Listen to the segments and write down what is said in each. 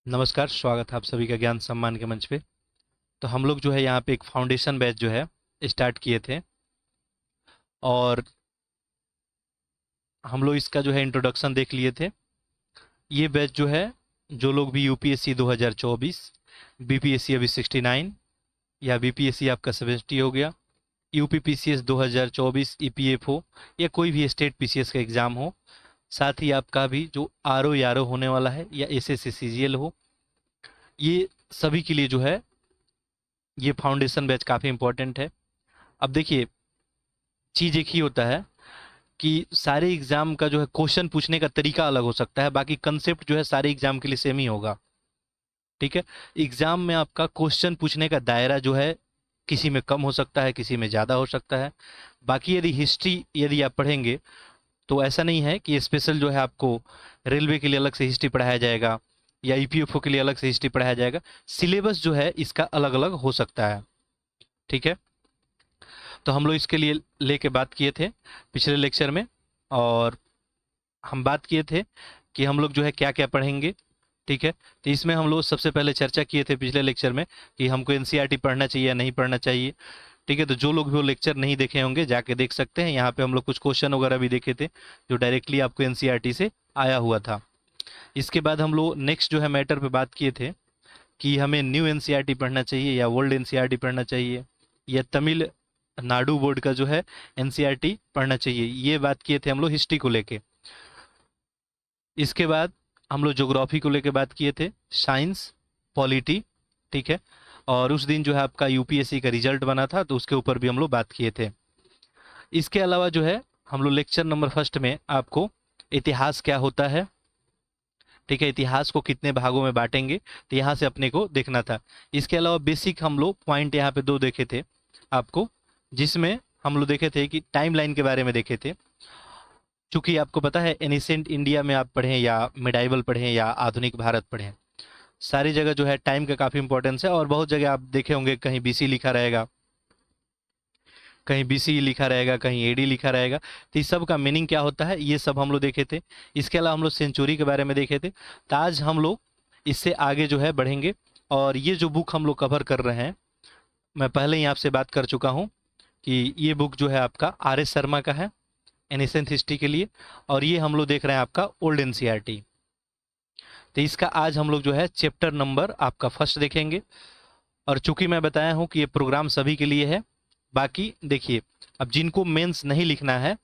नमस्कार, स्वागत है आप सभी का ज्ञान सम्मान के मंच पे। तो हम लोग जो है यहाँ पे एक फाउंडेशन बैच जो है स्टार्ट किए थे, और हम लोग इसका जो है इंट्रोडक्शन देख लिए थे। ये बैच जो है, जो लोग भी यूपीएससी 2024, बीपीएससी अभी 69 या बीपीएससी आपका 70 हो गया, यूपीपीसीएस 2024 ईपीएफओ या कोई भी स्टेट पीसीएस का एग्ज़ाम हो, साथ ही आपका भी जो आरओ यारो होने वाला है या एसएससी सीजीएल हो, ये सभी के लिए जो है ये फाउंडेशन बैच काफ़ी इंपॉर्टेंट है। अब देखिए, चीज़ एक ही होता है कि सारे एग्जाम का जो है क्वेश्चन पूछने का तरीका अलग हो सकता है, बाकी कंसेप्ट जो है सारे एग्जाम के लिए सेम ही होगा। ठीक है। एग्जाम में आपका क्वेश्चन पूछने का दायरा जो है किसी में कम हो सकता है, किसी में ज़्यादा हो सकता है। बाकी यदि हिस्ट्री यदि आप पढ़ेंगे तो ऐसा नहीं है कि स्पेशल जो है आपको रेलवे के लिए अलग से हिस्ट्री पढ़ाया जाएगा या ईपीएफओ के लिए अलग से हिस्ट्री पढ़ाया जाएगा। सिलेबस जो है इसका अलग अलग हो सकता है। ठीक है। तो हम लोग इसके लिए लेके बात किए थे पिछले लेक्चर में, और हम बात किए थे कि हम लोग जो है क्या क्या पढ़ेंगे। ठीक है। तो इसमें हम लोग सबसे पहले चर्चा किए थे पिछले लेक्चर में कि हमको एनसीईआरटी पढ़ना चाहिए या नहीं पढ़ना चाहिए। ठीक है। तो जो लोग भी वो लेक्चर नहीं देखे होंगे जाके देख सकते हैं। यहाँ पे हम लोग कुछ क्वेश्चन वगैरह भी देखे थे जो डायरेक्टली आपको एनसीईआरटी से आया हुआ था। इसके बाद हम लोग नेक्स्ट जो है मैटर पे बात किए थे कि हमें न्यू एनसीईआरटी पढ़ना चाहिए या ओल्ड एनसीईआरटी पढ़ना चाहिए या तमिल नाडु बोर्ड का जो है एनसीईआरटी पढ़ना चाहिए। ये बात किए थे हम लोग हिस्ट्री को लेके। इसके बाद हम लोग ज्योग्राफी को लेके बात किए थे, साइंस, पॉलिटी। ठीक है। और उस दिन जो है आपका यूपीएससी का रिजल्ट बना था तो उसके ऊपर भी हम लोग बात किए थे। इसके अलावा जो है हम लोग लेक्चर नंबर फर्स्ट में आपको इतिहास क्या होता है, ठीक है, इतिहास को कितने भागों में बांटेंगे, तो यहाँ से अपने को देखना था। इसके अलावा बेसिक हम लोग पॉइंट यहाँ पे दो देखे थे आपको, जिसमें हम लोग देखे थे कि टाइमलाइन के बारे में देखे थे। चूंकि आपको पता है एनिसेंट इंडिया में आप पढ़ें या मिडाइवल पढ़ें या आधुनिक भारत पढ़ें, सारी जगह जो है टाइम का काफ़ी इंपॉर्टेंस है। और बहुत जगह आप देखे होंगे कहीं बीसी लिखा रहेगा, कहीं बीसी लिखा रहेगा, कहीं एडी लिखा रहेगा। तो इस सब का मीनिंग क्या होता है ये सब हम लोग देखे थे। इसके अलावा हम लोग सेंचुरी के बारे में देखे थे। तो आज हम लोग इससे आगे जो है बढ़ेंगे। और ये जो बुक हम लोग कवर कर रहे हैं, मैं पहले ही आपसे बात कर चुका हूँ कि ये बुक जो है आपका आर एस शर्मा का है एनिसेंट हिस्ट्री के लिए, और ये हम लोग देख रहे हैं आपका ओल्ड एनसीईआरटी। तो इसका आज हम लोग जो है चैप्टर नंबर आपका फर्स्ट देखेंगे। और चूंकि मैं बताया हूँ कि ये प्रोग्राम सभी के लिए है, बाकी देखिए, अब जिनको मेंस नहीं लिखना है,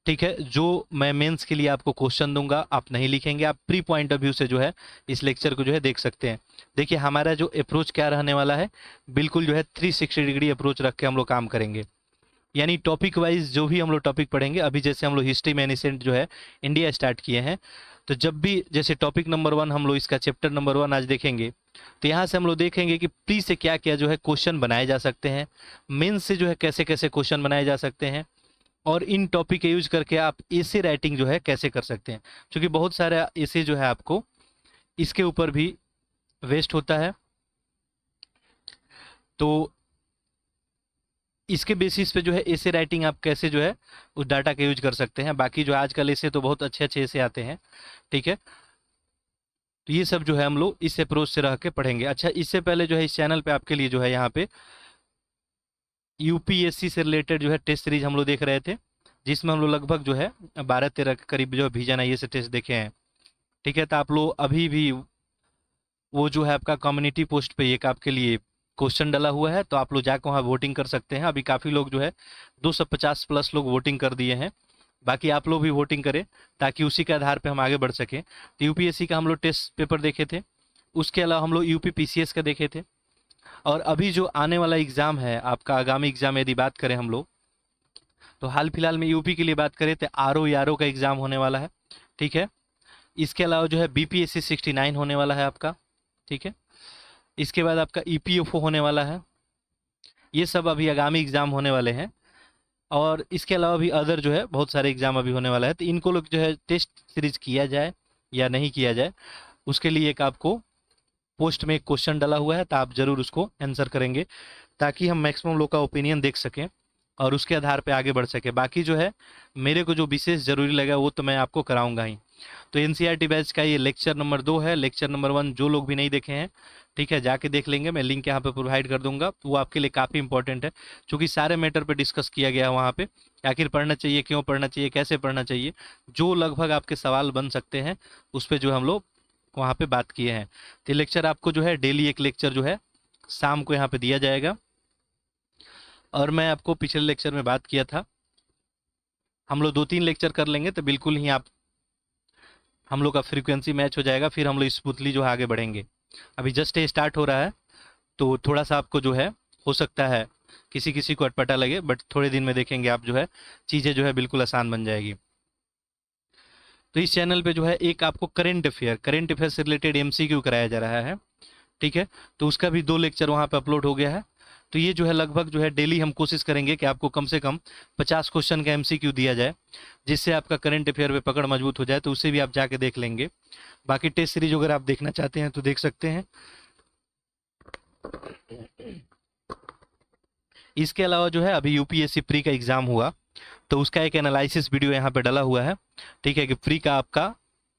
ठीक है, जो मैं मेंस के लिए आपको क्वेश्चन दूंगा आप नहीं लिखेंगे, आप प्री पॉइंट ऑफ व्यू से जो है इस लेक्चर को जो है देख सकते हैं। देखिए हमारा जो अप्रोच क्या रहने वाला है, बिल्कुल जो है 360 डिग्री अप्रोच रख के हम लोग काम करेंगे। यानी टॉपिक वाइज जो भी हम लोग टॉपिक पढ़ेंगे, अभी जैसे हम लोग हिस्ट्री में एनिसेंट जो है इंडिया स्टार्ट किए हैं, तो जब भी जैसे टॉपिक नंबर 1 हम लोग इसका चैप्टर नंबर 1 आज देखेंगे, तो यहाँ से हम लोग देखेंगे कि प्री से क्या क्या जो है क्वेश्चन बनाए जा सकते हैं, मेन से जो है कैसे कैसे क्वेश्चन बनाए जा सकते हैं, और इन टॉपिक के यूज करके आप एसे राइटिंग जो है कैसे कर सकते हैं। क्योंकि बहुत सारा एसे जो है आपको इसके ऊपर भी वेस्ट होता है, तो इसके बेसिस पे जो है एसे राइटिंग आप कैसे जो है उस डाटा का यूज कर सकते हैं। बाकी जो आजकल एसे तो बहुत अच्छे अच्छे एसे आते हैं। ठीक है। तो ये सब जो है हम लोग इस अप्रोच से रह के पढ़ेंगे। अच्छा, इससे पहले जो है इस चैनल पे आपके लिए जो है यहाँ पे यूपीएससी से रिलेटेड जो है टेस्ट सीरीज हम लोग देख रहे थे, जिसमें हम लोग लगभग जो है 12-13 के करीब जो है विजन आई से टेस्ट देखे हैं। ठीक है। तो आप लोग अभी भी वो जो है आपका कम्युनिटी पोस्ट पे एक आपके लिए क्वेश्चन डाला हुआ है, तो आप लोग जाकर वहाँ वोटिंग कर सकते हैं। अभी काफ़ी लोग जो है 250 प्लस लोग वोटिंग कर दिए हैं। बाकी आप लोग भी वोटिंग करें ताकि उसी के आधार पे हम आगे बढ़ सकें। तो यूपीएससी का हम लोग टेस्ट पेपर देखे थे, उसके अलावा हम लोग यूपी पीसीएस का देखे थे। और अभी जो आने वाला एग्ज़ाम है आपका आगामी एग्ज़ाम, यदि बात करें हम लोग, तो हाल फिलहाल में यूपी के लिए बात करें तो आरओ यारो का एग्ज़ाम होने वाला है। ठीक है। इसके अलावा जो है बीपीएससी 69 होने वाला है आपका। ठीक है। इसके बाद आपका ईपीएफओ होने वाला है। ये सब अभी आगामी एग्ज़ाम होने वाले हैं। और इसके अलावा भी अदर जो है बहुत सारे एग्ज़ाम अभी होने वाला है। तो इनको लोग जो है टेस्ट सीरीज किया जाए या नहीं किया जाए, उसके लिए एक आपको पोस्ट में एक क्वेश्चन डाला हुआ है, तो आप ज़रूर उसको आंसर करेंगे ताकि हम मैक्सिमम लोग का ओपिनियन देख सकें और उसके आधार पे आगे बढ़ सके। बाकी जो है मेरे को जो विशेष ज़रूरी लगा वो तो मैं आपको कराऊंगा ही। तो एनसीईआरटी बैच का ये लेक्चर नंबर 2 है। लेक्चर नंबर 1 जो लोग भी नहीं देखे हैं, ठीक है, जाके देख लेंगे, मैं लिंक यहाँ पे प्रोवाइड कर दूंगा। वो आपके लिए काफ़ी इंपॉर्टेंट है, क्योंकि सारे मैटर पे डिस्कस किया गया है वहाँ पे। आखिर पढ़ना चाहिए, क्यों पढ़ना चाहिए, कैसे पढ़ना चाहिए, जो लगभग आपके सवाल बन सकते हैं उस पर जो हम लोग वहाँ पे बात किए हैं। तो लेक्चर आपको जो है डेली एक लेक्चर जो है शाम को यहाँ पे दिया जाएगा। और मैं आपको पिछले लेक्चर में बात किया था, हम लोग 2-3 लेक्चर कर लेंगे तो बिल्कुल ही आप हम लोग का फ्रीक्वेंसी मैच हो जाएगा, फिर हम लोग स्मूथली जो है आगे बढ़ेंगे। अभी जस्ट ये स्टार्ट हो रहा है, तो थोड़ा सा आपको जो है हो सकता है किसी किसी को अटपटा लगे, बट थोड़े दिन में देखेंगे आप जो है चीज़ें जो है बिल्कुल आसान बन जाएगी। तो इस चैनल पे जो है एक आपको करंट अफेयर से रिलेटेड एमसीक्यू कराया जा रहा है, ठीक है। तो उसका भी 2 लेक्चर वहाँ पे अपलोड हो गया है। तो ये जो है लगभग जो है डेली हम कोशिश करेंगे कि आपको कम से कम 50 क्वेश्चन का एमसीक्यू दिया जाए, जिससे आपका करंट अफेयर पे पकड़ मजबूत हो जाए। तो उसे भी आप जाके देख लेंगे। बाकी टेस्ट सीरीज अगर आप देखना चाहते हैं तो देख सकते हैं। इसके अलावा जो है अभी यूपीएससी प्री का एग्जाम हुआ, तो उसका एक एनालिसिस वीडियो यहाँ पे डाला हुआ है, ठीक है, कि प्री का आपका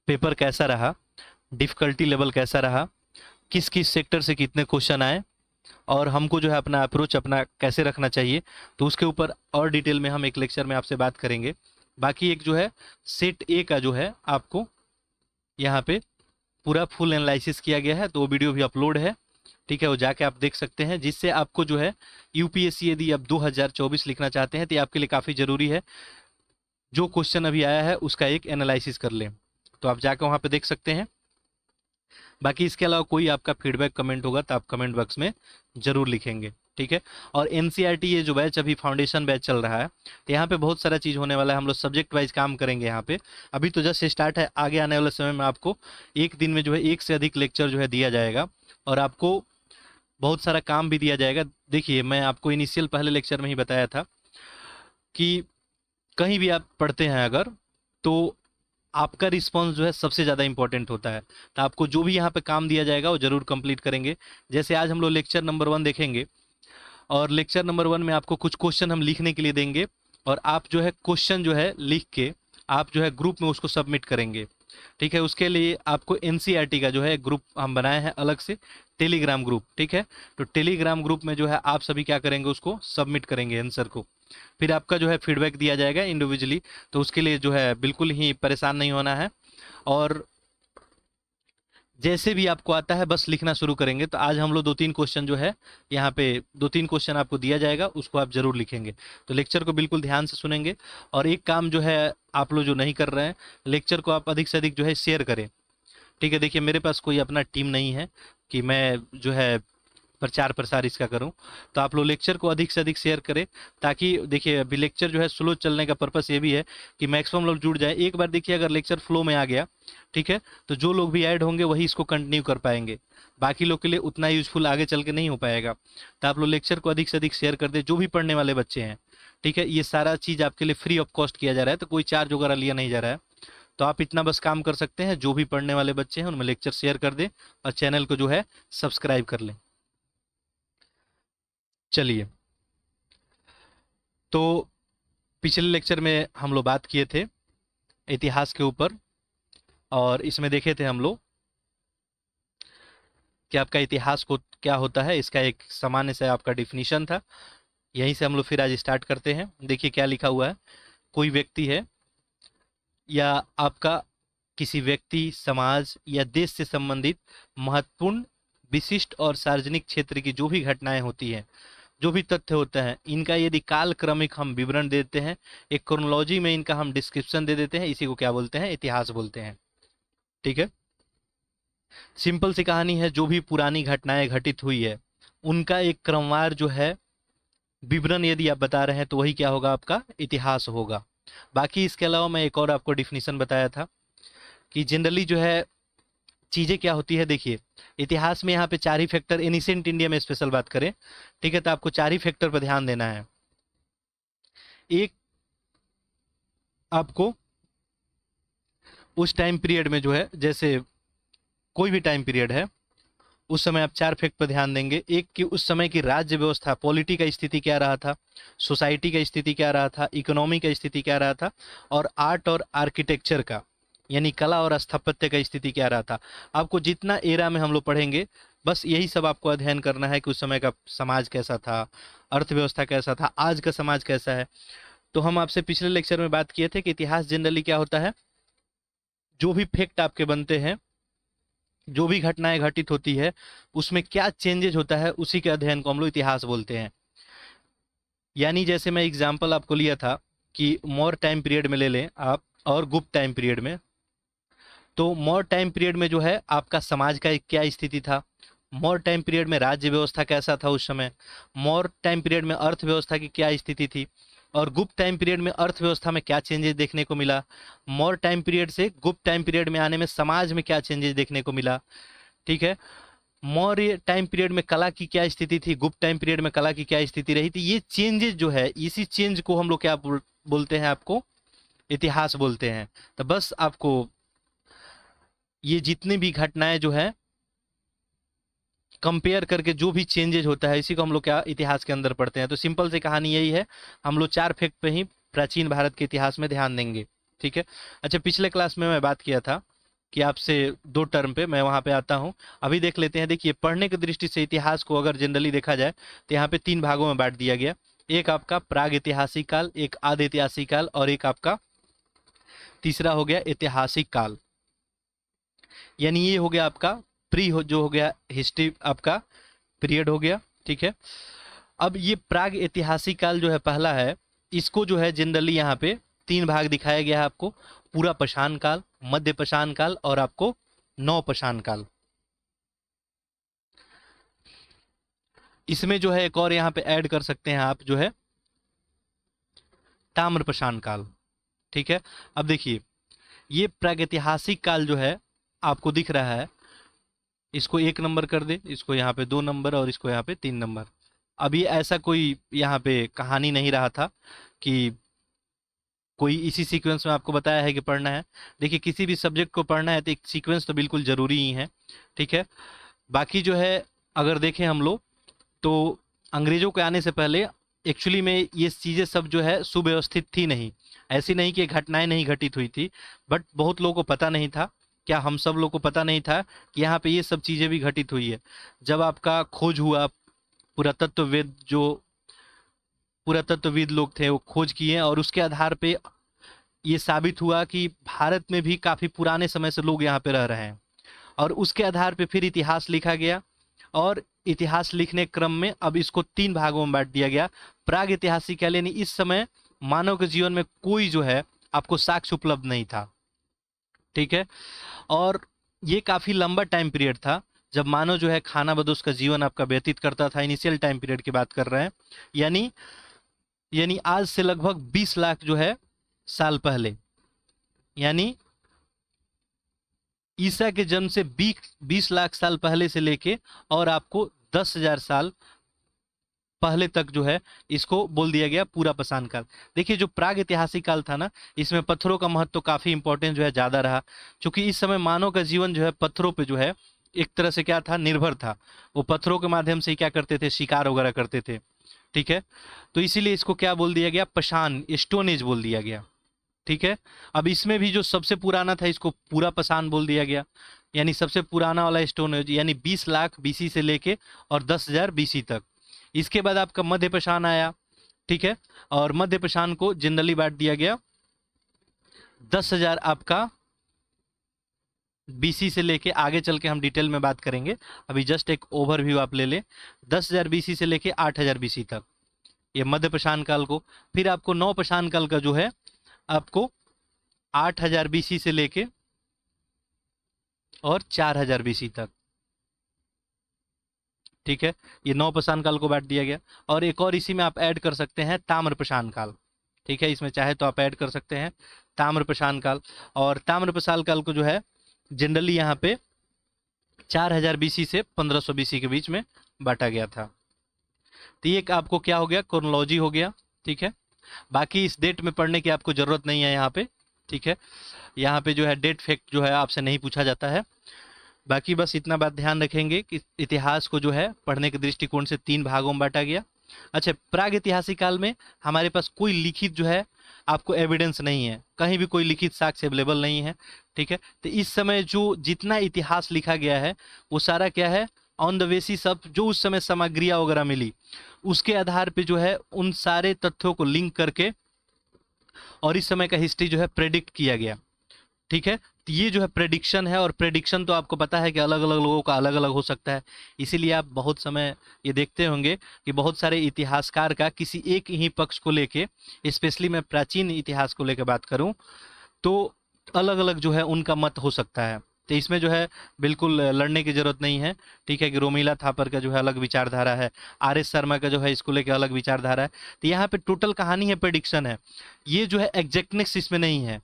पेपर कैसा रहा, डिफिकल्टी लेवल कैसा रहा, किस किस सेक्टर से कितने क्वेश्चन आए, और हमको जो है अपना अप्रोच अपना कैसे रखना चाहिए। तो उसके ऊपर और डिटेल में हम एक लेक्चर में आपसे बात करेंगे। बाकी एक जो है सेट ए का जो है आपको यहाँ पे पूरा फुल एनालिसिस किया गया है, तो वो वीडियो भी अपलोड है, ठीक है, वो जाके आप देख सकते हैं। जिससे आपको जो है यूपीएससी यदि आप 2024 लिखना चाहते हैं तो ये आपके लिए काफ़ी ज़रूरी है, जो क्वेश्चन अभी आया है उसका एक एनालिसिस कर लें। तो आप जाके वहाँ पे देख सकते हैं। बाकी इसके अलावा कोई आपका फीडबैक कमेंट होगा तो आप कमेंट बॉक्स में ज़रूर लिखेंगे, ठीक है। और एनसीईआरटी ये जो बैच अभी फाउंडेशन बैच चल रहा है, तो यहाँ पे बहुत सारा चीज़ होने वाला है। हम लोग सब्जेक्ट वाइज काम करेंगे यहाँ पे। अभी तो जस्ट स्टार्ट है, आगे आने वाले समय में आपको एक दिन में जो है 1 से अधिक लेक्चर जो है दिया जाएगा, और आपको बहुत सारा काम भी दिया जाएगा। देखिए, मैं आपको इनिशियल पहले लेक्चर में ही बताया था कि कहीं भी आप पढ़ते हैं अगर, तो आपका रिस्पॉन्स जो है सबसे ज़्यादा इंपॉर्टेंट होता है। तो आपको जो भी यहाँ पे काम दिया जाएगा वो ज़रूर कंप्लीट करेंगे। जैसे आज हम लोग लेक्चर नंबर 1 देखेंगे, और लेक्चर नंबर 1 में आपको कुछ क्वेश्चन हम लिखने के लिए देंगे, और आप जो है क्वेश्चन जो है लिख के आप जो है ग्रुप में उसको सबमिट करेंगे, ठीक है। उसके लिए आपको एनसीईआरटी का जो है ग्रुप हम बनाए हैं अलग से, टेलीग्राम ग्रुप, ठीक है। तो टेलीग्राम ग्रुप में जो है आप सभी क्या करेंगे, उसको सबमिट करेंगे आंसर को, फिर आपका जो है फीडबैक दिया जाएगा इंडिविजुअली। तो उसके लिए जो है बिल्कुल ही परेशान नहीं होना है, और जैसे भी आपको आता है बस लिखना शुरू करेंगे। तो आज हम लोग 2-3 क्वेश्चन जो है यहाँ पे 2-3 क्वेश्चन आपको दिया जाएगा, उसको आप जरूर लिखेंगे। तो लेक्चर को बिल्कुल ध्यान से सुनेंगे। और एक काम जो है आप लोग जो नहीं कर रहे हैं, लेक्चर को आप अधिक से अधिक जो है शेयर करें, ठीक है। देखिए, मेरे पास कोई अपना टीम नहीं है कि मैं जो है प्रचार प्रसार इसका करूं, तो आप लोग लेक्चर को अधिक से अधिक शेयर करें, ताकि देखिए अभी लेक्चर जो है स्लो चलने का पर्पस ये भी है कि मैक्सिमम लोग जुड़ जाए। एक बार देखिए अगर लेक्चर फ्लो में आ गया, ठीक है, तो जो लोग भी ऐड होंगे वही इसको कंटिन्यू कर पाएंगे, बाकी लोग के लिए उतना यूजफुल आगे चल के नहीं हो पाएगा। तो आप लोग लेक्चर को अधिक से अधिक शेयर कर दे, जो भी पढ़ने वाले बच्चे हैं, ठीक है। ये सारा चीज़ आपके लिए फ्री ऑफ कॉस्ट किया जा रहा है, तो कोई चार्ज वगैरह लिया नहीं जा रहा है। तो आप इतना बस काम कर सकते हैं, जो भी पढ़ने वाले बच्चे हैं उनमें लेक्चर शेयर कर दें, और चैनल को जो है सब्सक्राइब कर लें। चलिए, तो पिछले लेक्चर में हम लोग बात किए थे इतिहास के ऊपर, और इसमें देखे थे हम लोग कि आपका इतिहास को क्या होता है, इसका एक सामान्य से आपका डिफिनीशन था। यहीं से हम लोग फिर आज स्टार्ट करते हैं। देखिए क्या लिखा हुआ है, कोई व्यक्ति है या आपका किसी व्यक्ति, समाज या देश से संबंधित महत्वपूर्ण, विशिष्ट और सार्वजनिक क्षेत्र की जो भी घटनाएं होती हैं, जो भी तथ्य होता है, इनका यदि काल क्रमिक हम विवरण देते हैं, एक क्रोनोलॉजी में इनका हम डिस्क्रिप्शन दे देते हैं, इसी को क्या बोलते हैं, इतिहास बोलते हैं, ठीक है। सिंपल सी कहानी है, जो भी पुरानी घटनाएं घटित हुई है उनका एक क्रमवार जो है विवरण यदि आप बता रहे हैं, तो वही क्या होगा, आपका इतिहास होगा। बाकी इसके अलावा मैं एक और आपको डिफिनीशन बताया था कि जनरली जो है चीज़ें क्या होती है। देखिए, इतिहास में यहाँ पे 4 ही फैक्टर, एनिसेंट इंडिया में स्पेशल बात करें, ठीक है, तो आपको 4 ही फैक्टर पर ध्यान देना है। एक, आपको उस टाइम पीरियड में जो है, जैसे कोई भी टाइम पीरियड है, उस समय आप 4 फैक्ट पर ध्यान देंगे। एक कि उस समय की राज्य व्यवस्था, पॉलिटी का स्थिति क्या रहा था, सोसाइटी का स्थिति क्या रहा था, इकोनॉमी का स्थिति क्या रहा था, और आर्ट और आर्किटेक्चर का, यानी कला और स्थापत्य का स्थिति क्या रहा था। आपको जितना एरा में हम लोग पढ़ेंगे बस यही सब आपको अध्ययन करना है कि उस समय का समाज कैसा था, अर्थव्यवस्था कैसा था, आज का समाज कैसा है। तो हम आपसे पिछले लेक्चर में बात किए थे कि इतिहास जनरली क्या होता है, जो भी फैक्ट आपके बनते हैं, जो भी घटनाएं घटित होती है, उसमें क्या चेंजेज होता है, उसी के अध्ययन को हम लोग इतिहास बोलते हैं। यानी जैसे मैं एग्जाम्पल आपको लिया था कि मौर्य टाइम पीरियड में ले लें आप और गुप्त टाइम पीरियड में, तो मौर्य टाइम पीरियड में जो है आपका समाज का क्या स्थिति था, मौर्य टाइम पीरियड में राज्य व्यवस्था कैसा था उस समय, मौर्य टाइम पीरियड में अर्थव्यवस्था की क्या स्थिति थी, और गुप्त टाइम पीरियड में अर्थव्यवस्था में क्या चेंजेस देखने को मिला, मौर्य टाइम पीरियड से गुप्त टाइम पीरियड में आने में समाज में क्या चेंजेस देखने को मिला। ठीक है, मौर्य टाइम पीरियड में कला की क्या स्थिति थी, गुप्त टाइम पीरियड में कला की क्या स्थिति रही थी। ये चेंजेस जो है, इसी चेंज को हम लोग क्या बोलते हैं, आपको इतिहास बोलते हैं। तो बस आपको ये जितनी भी घटनाएं जो है कंपेयर करके जो भी चेंजेज होता है, इसी को हम लोग क्या इतिहास के अंदर पढ़ते हैं। तो सिंपल सी कहानी यही है, हम लोग 4 फैक्ट पे ही प्राचीन भारत के इतिहास में ध्यान देंगे। ठीक है। अच्छा, पिछले क्लास में मैं बात किया था कि आपसे 2 टर्म पे मैं वहां पे आता हूं। अभी देख लेते हैं। देखिए, पढ़ने की दृष्टि से इतिहास को अगर जनरली देखा जाए तो यहाँ पे 3 भागों में बांट दिया गया। एक आपका प्राग ऐतिहासिक काल, एक आदि ऐतिहासिक काल, और एक आपका तीसरा हो गया ऐतिहासिक काल। यानी ये हो गया आपका जो हो गया हिस्ट्री आपका पीरियड हो गया। ठीक है। अब ये प्राग ऐतिहासिक काल जो है पहला है, इसको जो है जनरली यहाँ पे 3 भाग दिखाया गया है आपको, पूरा पाषाण काल, मध्य पाषाण काल और आपको नव पाषाण काल। इसमें जो है एक और यहाँ पे ऐड कर सकते हैं आप, जो है ताम्र पाषाण काल। ठीक है। अब देखिए, ये प्रागैतिहासिक काल जो है आपको दिख रहा है, इसको 1 नंबर कर दे, इसको यहाँ पे 2 नंबर और इसको यहाँ पे 3 नंबर। अब ये ऐसा कोई यहाँ पे कहानी नहीं रहा था कि कोई इसी सीक्वेंस में आपको बताया है कि पढ़ना है। देखिए, किसी भी सब्जेक्ट को पढ़ना है तो एक सीक्वेंस तो बिल्कुल जरूरी ही है। ठीक है। बाकी जो है अगर देखें हम लोग, तो अंग्रेजों के आने से पहले एक्चुअली में ये चीज़ें सब जो है सुव्यवस्थित थी नहीं। ऐसी नहीं कि घटनाएं नहीं घटित हुई थी, बट बहुत लोगों को पता नहीं था। क्या हम सब लोग को पता नहीं था कि यहाँ पे ये सब चीज़ें भी घटित हुई है। जब आपका खोज हुआ, पुरातत्ववेद जो पुरातत्वविद लोग थे वो खोज किए, और उसके आधार पे ये साबित हुआ कि भारत में भी काफ़ी पुराने समय से लोग यहाँ पे रह रहे हैं, और उसके आधार पे फिर इतिहास लिखा गया। और इतिहास लिखने क्रम में अब इसको 3 भागों में बांट दिया गया। प्राग ऐतिहासिक काल यानी इस समय मानव के जीवन में कोई जो है आपको साक्ष्य उपलब्ध नहीं था। ठीक है। और ये काफी लंबा टाइम पीरियड था जब मानव जो है खानाबदोश का जीवन आपका व्यतीत करता था। इनिशियल टाइम पीरियड की बात कर रहे हैं, यानी आज से लगभग 20 लाख जो है साल पहले, यानी ईसा के जन्म से 20 लाख साल पहले से लेके और आपको 10,000 साल पहले तक जो है इसको बोल दिया गया पूरा पाषाण काल। देखिए, जो प्राग ऐतिहासिक काल था ना, इसमें पत्थरों का महत्व तो काफी इंपॉर्टेंट जो है ज्यादा रहा, क्योंकि इस समय मानव का जीवन जो है पत्थरों पे जो है एक तरह से क्या था, निर्भर था। वो पत्थरों के माध्यम से ही क्या करते थे, शिकार वगैरह करते थे। ठीक है। तो इसीलिए इसको क्या बोल दिया गया, पाषाण, स्टोन एज बोल दिया गया। ठीक है। अब इसमें भी जो सबसे पुराना था इसको पूरा पाषाण बोल दिया गया, यानी सबसे पुराना वाला स्टोन एज, यानी 20 लाख बीसी से लेके और 10,000 बीसी तक। इसके बाद आपका मध्य पाषाण आया। ठीक है। और मध्य पाषाण को जनरली बांट दिया गया 10,000 आपका बीसी से लेके, आगे चल के हम डिटेल में बात करेंगे, अभी जस्ट एक ओवरव्यू आप ले ले। 10,000 बीसी से लेके 8,000 बीसी तक, ये मध्य पाषाण काल को। फिर आपको नव पाषाण काल का जो है आपको 8,000 बीसी से लेके और 4,000 बीसी तक। ठीक है। ये नव पाषाण काल को बांट दिया गया। और एक और इसी में आप ऐड कर सकते हैं ताम्र पाषाण काल। ठीक है, इसमें चाहे तो आप ऐड कर सकते हैं ताम्र पाषाण काल। और ताम्र पाषाण काल को जो है जनरली यहाँ पे 4,000 बीसी से 1,500 बीसी के बीच में बांटा गया था। तो ये आपको क्या हो गया, क्रोनोलॉजी हो गया। ठीक है। बाकी इस डेट में पढ़ने की आपको जरूरत नहीं है यहाँ पे। ठीक है। यहाँ पे जो है डेट फैक्ट जो है आपसे नहीं पूछा जाता है। बाकी बस इतना बात ध्यान रखेंगे कि इतिहास को जो है पढ़ने के दृष्टिकोण से 3 भागों में बांटा गया। अच्छा, प्राग ऐतिहासिक काल में हमारे पास कोई लिखित जो है आपको एविडेंस नहीं है, कहीं भी कोई लिखित साक्ष्य अवेलेबल नहीं है, ठीक है। तो इस समय जो जितना इतिहास लिखा गया है वो सारा क्या है, ऑन द बेसिस ऑफ जो उस समय सामग्रियाँ वगैरह मिली उसके आधार पे जो है उन सारे तथ्यों को लिंक करके और इस समय का हिस्ट्री जो है प्रेडिक्ट किया गया, ठीक है। तो ये जो है प्रेडिक्शन है, और प्रेडिक्शन तो आपको पता है कि अलग अलग लोगों का अलग अलग हो सकता है। इसीलिए आप बहुत समय ये देखते होंगे कि बहुत सारे इतिहासकार का किसी एक ही पक्ष को लेके, स्पेशली मैं प्राचीन इतिहास को लेकर बात करूं तो अलग अलग जो है उनका मत हो सकता है। तो इसमें जो है बिल्कुल लड़ने की जरूरत नहीं है, ठीक है। कि रोमिला थापर का जो है अलग विचारधारा है, RS शर्मा का जो है इसको लेकर अलग विचारधारा है। तो यहाँ पे टोटल कहानी है, प्रेडिक्शन है, ये जो है एग्जैक्टनेस इसमें नहीं है,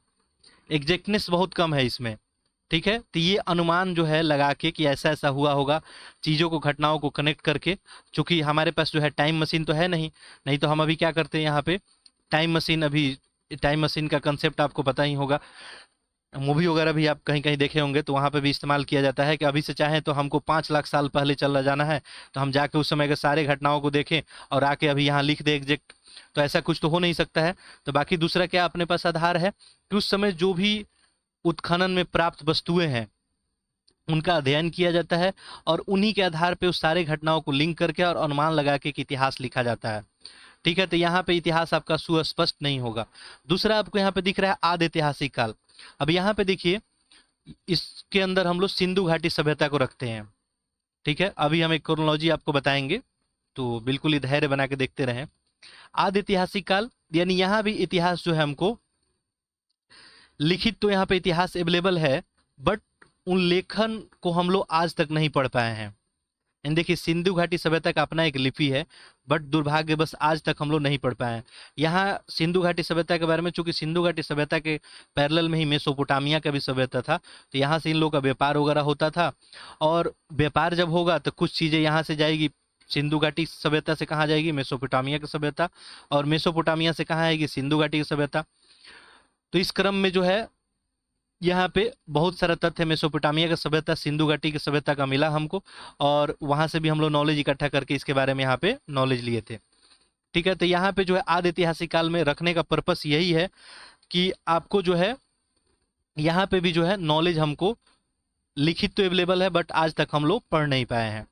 एग्जैक्टनेस बहुत कम है इसमें, ठीक है। तो ये अनुमान जो है लगा के कि ऐसा ऐसा हुआ होगा, चीज़ों को घटनाओं को कनेक्ट करके, चूंकि हमारे पास जो है टाइम मशीन तो है नहीं, नहीं तो हम अभी क्या करते हैं यहाँ पे टाइम मशीन, अभी टाइम मशीन का कंसेप्ट आपको पता ही होगा, मूवी वगैरह भी आप कहीं कहीं देखे होंगे तो वहाँ पे भी इस्तेमाल किया जाता है कि अभी से चाहें तो हमको 5 लाख साल पहले चला जाना है तो हम जाके उस समय के सारे घटनाओं को देखें और आके अभी यहाँ लिख दे एग्जैक्ट, तो ऐसा कुछ तो हो नहीं सकता है। तो बाकी दूसरा क्या अपने पास आधार है कि उस समय जो भी उत्खनन में प्राप्त वस्तुएं हैं उनका अध्ययन किया जाता है और उन्हीं के आधार पे उस सारे घटनाओं को लिंक करके और अनुमान लगा के इतिहास लिखा जाता है, ठीक है। तो यहाँ पे इतिहास आपका सुस्पष्ट नहीं होगा। दूसरा आपको यहाँ पे दिख रहा है आदि ऐतिहासिक काल। अब यहाँ पे देखिए इसके अंदर हम लोग सिंधु घाटी सभ्यता को रखते हैं, ठीक है। अभी हम एक क्रोनोलॉजी आपको बताएंगे तो बिल्कुल ही धैर्य बना के देखते रहें। आदि ऐतिहासिक काल यानी यहाँ भी इतिहास जो है हमको लिखित तो यहाँ पे इतिहास अवेलेबल है, बट उन लेखन को हम लोग आज तक नहीं पढ़ पाए हैं। एंड देखिए सिंधु घाटी सभ्यता का अपना एक लिपि है, बट दुर्भाग्य बस आज तक हम लोग नहीं पढ़ पाए हैं। यहाँ सिंधु घाटी सभ्यता के बारे में, चूंकि सिंधु घाटी सभ्यता के पैरेलल में ही मेसोपोटामिया का भी सभ्यता था, तो यहाँ से इन लोगों का व्यापार वगैरह होता था, और व्यापार जब होगा तो कुछ चीज़ें यहाँ से जाएगी सिंधु घाटी सभ्यता से कहाँ जाएगी, मेसोपोटामिया की सभ्यता, और मेसोपोटामिया से कहाँ आएगी, सिंधु घाटी की सभ्यता। तो इस क्रम में जो है यहाँ पे बहुत सारा तथ्य मेसोपोटामिया का सभ्यता, सिंधु घाटी की सभ्यता का मिला हमको, और वहां से भी हम लोग नॉलेज इकट्ठा करके इसके बारे में यहाँ पे नॉलेज लिए थे, ठीक है। तो यहाँ पे जो है आदि ऐतिहासिक काल में रखने का पर्पस यही है कि आपको जो है यहाँ पे भी जो है नॉलेज हमको लिखित तो अवेलेबल है बट आज तक हम लोग पढ़ नहीं पाए हैं।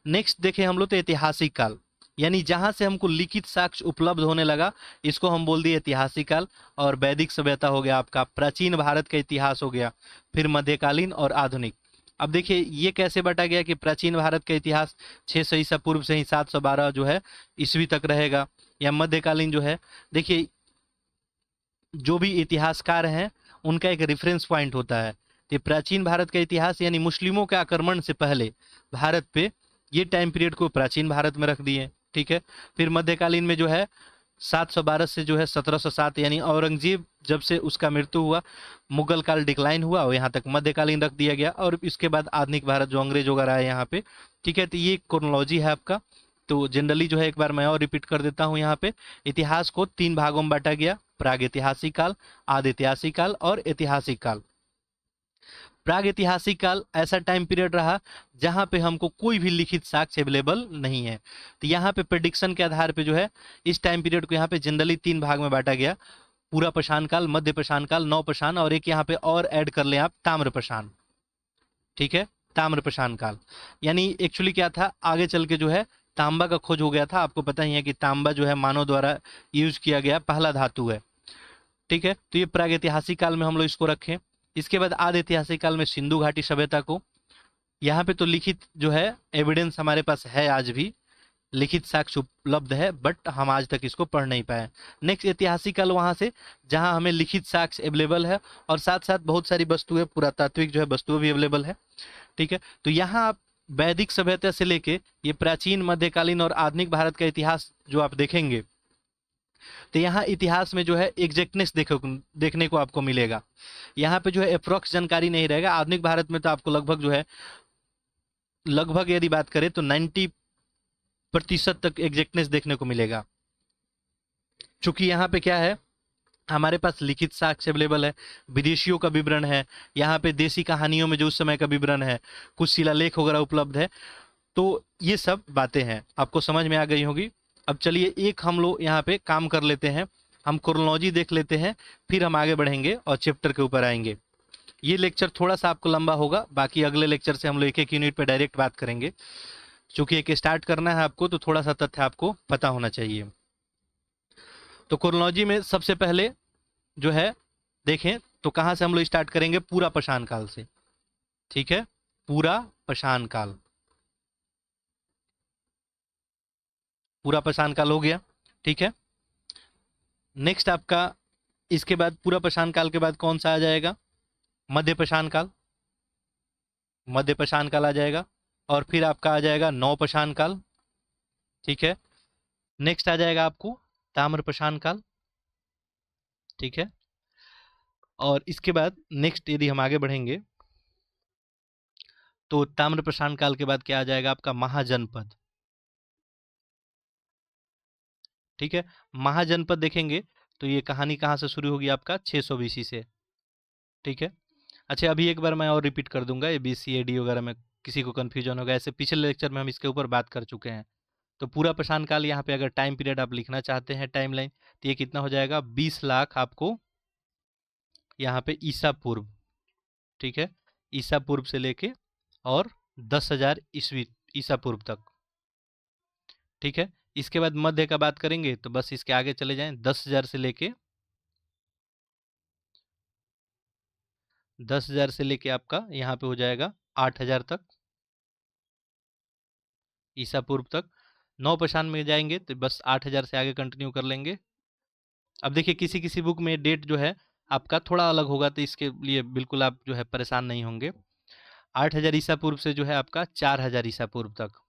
नेक्स्ट देखें हम लोग तो ऐतिहासिक काल, यानी जहां से हमको लिखित साक्ष्य उपलब्ध होने लगा इसको हम बोल दिए ऐतिहासिक काल। और वैदिक सभ्यता हो गया आपका, प्राचीन भारत का इतिहास हो गया, फिर मध्यकालीन और आधुनिक। अब देखिए ये कैसे बटा गया कि प्राचीन भारत का इतिहास 600 ईसा पूर्व से ही 712 जो है ईस्वी तक रहेगा, या मध्यकालीन जो है, देखिए जो भी इतिहासकार हैं उनका एक रेफरेंस पॉइंट होता है। तो प्राचीन भारत का इतिहास यानी मुस्लिमों के आक्रमण से पहले भारत पे, ये टाइम पीरियड को प्राचीन भारत में रख दिए, ठीक है। फिर मध्यकालीन में जो है 712 से जो है 1707 यानी औरंगजेब जब से उसका मृत्यु हुआ, मुगल काल डिक्लाइन हुआ और यहाँ तक मध्यकालीन रख दिया गया, और इसके बाद आधुनिक भारत जो अंग्रेज वगैरह आए यहाँ पे, ठीक है। तो ये क्रोनोलॉजी है आपका। तो जनरली जो है एक बार मैं और रिपीट कर देता हूँ, यहाँ पे इतिहास को 3 भागों में बांटा गया, प्राग ऐतिहासिक काल, आदि ऐतिहासिक काल और ऐतिहासिक काल। प्राग ऐतिहासिक काल ऐसा टाइम पीरियड रहा जहां पे हमको कोई भी लिखित साक्ष्य अवेलेबल नहीं है। तो यहाँ पे प्रेडिक्शन के आधार पे जो है इस टाइम पीरियड को यहाँ पे जनरली 3 भाग में बांटा गया, पूरा पाषाण काल, मध्य पाषाण काल, नवपाषाण, और एक यहाँ पे और ऐड कर लें आप ताम्रपाषाण, ठीक है। ताम्रपाषाण काल यानी एक्चुअली क्या था, आगे चल के जो है तांबा का खोज हो गया था। आपको पता ही है कि तांबा जो है मानव द्वारा यूज किया गया पहला धातु है, ठीक है। तो ये प्रागैतिहासिक काल में हम लोग इसको रखें। इसके बाद आदि ऐतिहासिक काल में सिंधु घाटी सभ्यता को, यहाँ पे तो लिखित जो है एविडेंस हमारे पास है, आज भी लिखित साक्ष्य उपलब्ध है, बट हम आज तक इसको पढ़ नहीं पाए। नेक्स्ट ऐतिहासिक काल वहाँ से जहाँ हमें लिखित साक्ष्य अवेलेबल है और साथ साथ बहुत सारी वस्तुएं, पुरातात्विक जो है वस्तुएं भी अवेलेबल है, ठीक है। तो यहाँ आप वैदिक सभ्यता से लेके ये प्राचीन, मध्यकालीन और आधुनिक भारत का इतिहास जो आप देखेंगे, तो यहाँ इतिहास में जो है एग्जैक्टनेस देखने को आपको मिलेगा। यहाँ पे जो है अप्रोक्स जानकारी नहीं रहेगा। आधुनिक भारत में तो आपको लगभग जो है, लगभग यदि बात करें तो 90% तक एग्जैक्टनेस देखने को मिलेगा। चूंकि यहाँ पे क्या है, हमारे पास लिखित साक्ष्य अवेलेबल है, विदेशियों का विवरण है, यहाँ पे देसी कहानियों में जो उस समय का विवरण है, कुछ शिलालेख वगैरह उपलब्ध है। तो ये सब बातें हैं, आपको समझ में आ गई होगी। अब चलिए एक हम लोग यहाँ पे काम कर लेते हैं, हम क्रोनोलॉजी देख लेते हैं, फिर हम आगे बढ़ेंगे और चैप्टर के ऊपर आएंगे। ये लेक्चर थोड़ा सा आपको लंबा होगा, बाकी अगले लेक्चर से हम लोग एक एक यूनिट पे डायरेक्ट बात करेंगे। चूंकि एक स्टार्ट करना है आपको, तो थोड़ा सा तथ्य आपको पता होना चाहिए। तो क्रोनोलॉजी में सबसे पहले जो है देखें तो कहाँ से हम लोग स्टार्ट करेंगे, पूरा पाषाण काल से। ठीक है, पूरा पाषाण काल, पूरा पाषाण काल हो गया। ठीक है, नेक्स्ट आपका इसके बाद पूरा पाषाण काल के बाद कौन सा आ जाएगा, मध्य पाषाण काल। मध्य पाषाण काल आ जाएगा, और फिर आपका आ जाएगा नव पाषाण काल। ठीक है, नेक्स्ट आ जाएगा आपको ताम्र पाषाण काल। ठीक है, और इसके बाद नेक्स्ट यदि हम आगे बढ़ेंगे तो ताम्र पाषाण काल के बाद क्या आ जाएगा आपका, महाजनपद। ठीक है, महाजनपद देखेंगे तो ये कहानी कहाँ से शुरू होगी आपका, 600 बीसी से। ठीक है, अच्छा अभी एक बार मैं और रिपीट कर दूंगा, ये बीसी एडी वगैरह में किसी को कंफ्यूजन होगा, ऐसे पिछले लेक्चर में हम इसके ऊपर बात कर चुके हैं। तो पूरा पाषाण काल यहाँ पे अगर टाइम पीरियड आप लिखना चाहते हैं, टाइम लाइन, तो ये कितना हो जाएगा, 20 लाख आपको यहाँ पे ईसा पूर्व। ठीक है, ईसा पूर्व से लेके और 10,000 ईस्वी ईसा पूर्व तक। ठीक है, इसके बाद मध्य का बात करेंगे तो बस इसके आगे चले जाएं, 10,000 से लेके 10,000 से लेके आपका यहाँ पे हो जाएगा 8,000 तक ईसा पूर्व तक। नौ पाषाण में जाएंगे तो बस 8,000 से आगे कंटिन्यू कर लेंगे। अब देखिए किसी किसी बुक में डेट जो है आपका थोड़ा अलग होगा, तो इसके लिए बिल्कुल आप जो है परेशान नहीं होंगे। 8,000 ईसा पूर्व से जो है आपका 4,000 ईसा पूर्व तक।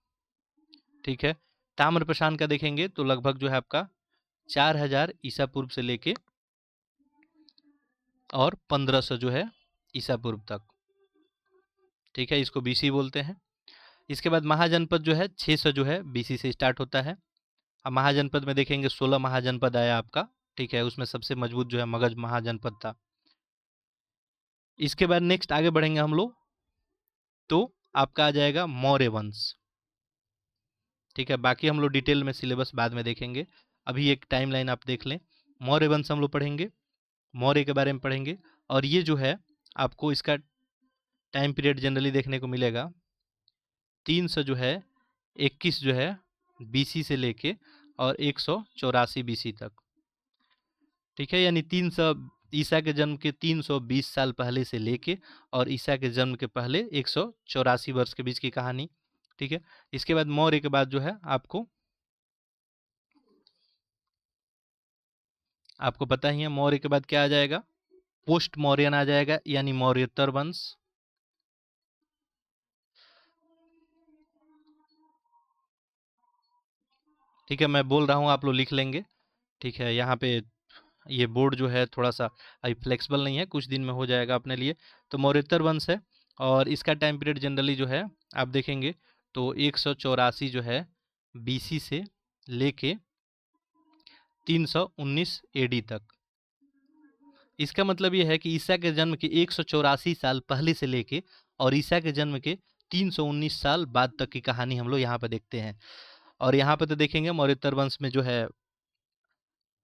ठीक है, ताम्र पाषाण का देखेंगे तो लगभग जो है आपका 4,000 ईसा पूर्व से लेके और 1,500 जो है ईसा पूर्व तक। ठीक है, इसको बीसी बोलते हैं। इसके बाद महाजनपद जो है 600 जो है बीसी से स्टार्ट होता है। अब महाजनपद में देखेंगे 16 महाजनपद आया आपका। ठीक है, उसमें सबसे मजबूत जो है मगध महाजनपद था। इसके बाद नेक्स्ट आगे बढ़ेंगे हम लोग तो आपका आ जाएगा मौर्य वंश। ठीक है, बाकी हम लोग डिटेल में सिलेबस बाद में देखेंगे, अभी एक टाइमलाइन आप देख लें। मौर्य वंश हम लोग पढ़ेंगे, मौर्य के बारे में पढ़ेंगे, और ये जो है आपको इसका टाइम पीरियड जनरली देखने को मिलेगा 300 जो है 21 जो है बीसी से लेके और 184 बीसी तक। ठीक है, यानी 300 ईसा के जन्म के 320 साल पहले से लेके और ईसा के जन्म के पहले 184 वर्ष के बीच की कहानी। ठीक है, इसके बाद मौर्य के बाद जो है आपको पता ही है, मौर्य के बाद क्या आ जाएगा, पोस्ट मौर्यन आ जाएगा, यानी मौर्योत्तर वंश। ठीक है, मैं बोल रहा हूँ आप लोग लिख लेंगे। ठीक है, यहाँ पे ये बोर्ड जो है थोड़ा सा अभी फ्लेक्सिबल नहीं है, कुछ दिन में हो जाएगा अपने लिए। तो मौर्योत्तर वंश है, और इसका टाइम पीरियड जनरली जो है आप देखेंगे तो 184 जो है बीसी से लेके 319 एडी तक। इसका मतलब ये है कि ईसा के जन्म के 184 साल पहले से लेके और ईसा के जन्म के 319 साल बाद तक की कहानी हम लोग यहाँ पे देखते हैं। और यहाँ पे तो देखेंगे मौर्योत्तर वंश में जो है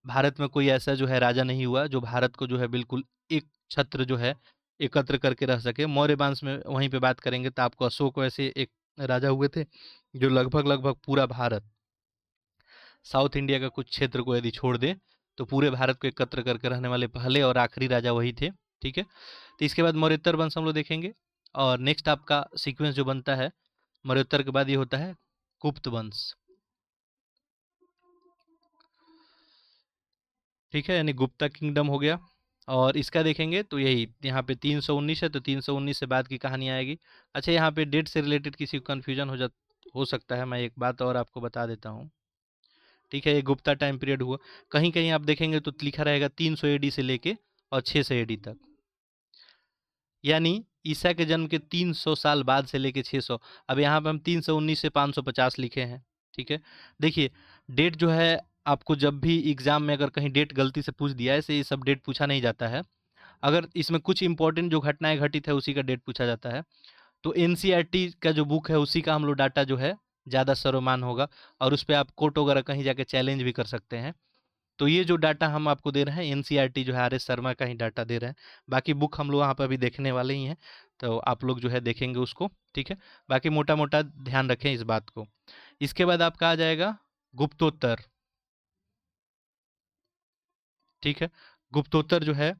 भारत में कोई ऐसा जो है राजा नहीं हुआ जो भारत को जो है बिल्कुल एक छत्र जो है एकत्र करके रह सके। मौर्य वंश में वहीं पे बात करेंगे तो आपको अशोक वैसे एक राजा हुए थे जो लगभग लगभग पूरा भारत, साउथ इंडिया का कुछ क्षेत्र को यदि छोड़ दे तो पूरे भारत को एकत्र करके रहने वाले पहले और आखिरी राजा वही थे। ठीक है, तो इसके बाद मौर्योत्तर वंश हम लोग देखेंगे, और नेक्स्ट आपका सीक्वेंस जो बनता है मौर्योत्तर के बाद ये होता है गुप्त वंश। ठीक है, यानी गुप्ता किंगडम हो गया। और इसका देखेंगे तो यही यहाँ पे 319 है, तो 319 से बाद की कहानी आएगी। अच्छा, यहाँ पे डेट से रिलेटेड किसी को कन्फ्यूजन हो सकता है, मैं एक बात और आपको बता देता हूँ। ठीक है, ये गुप्ता टाइम पीरियड हुआ, कहीं कहीं आप देखेंगे तो लिखा रहेगा 300 एडी से लेके और 600 एडी तक, यानी ईसा के जन्म के 300 साल बाद से लेके 600। अब यहाँ पे हम 319 से 550 लिखे हैं। ठीक है, देखिए डेट जो है आपको जब भी एग्जाम में अगर कहीं डेट गलती से पूछ दिया है, ऐसे ये सब डेट पूछा नहीं जाता है। अगर इसमें कुछ इंपॉर्टेंट जो घटनाएं घटित है उसी का डेट पूछा जाता है, तो एनसीईआरटी का जो बुक है उसी का हम लोग डाटा जो है ज़्यादा सर्वमान होगा, और उस पर आप कोर्ट वगैरह कहीं जाके चैलेंज भी कर सकते हैं। तो ये जो डाटा हम आपको दे रहे हैं एनसीईआरटी जो है आर एस शर्मा का ही डाटा दे रहे हैं। बाकी बुक हम लोग वहाँ पर अभी देखने वाले ही हैं, तो आप लोग जो है देखेंगे उसको, ठीक है। बाकी मोटा मोटा ध्यान रखें इस बात को। इसके बाद आपका आ जाएगा गुप्तोत्तर, ठीक है। गुप्तोत्तर जो है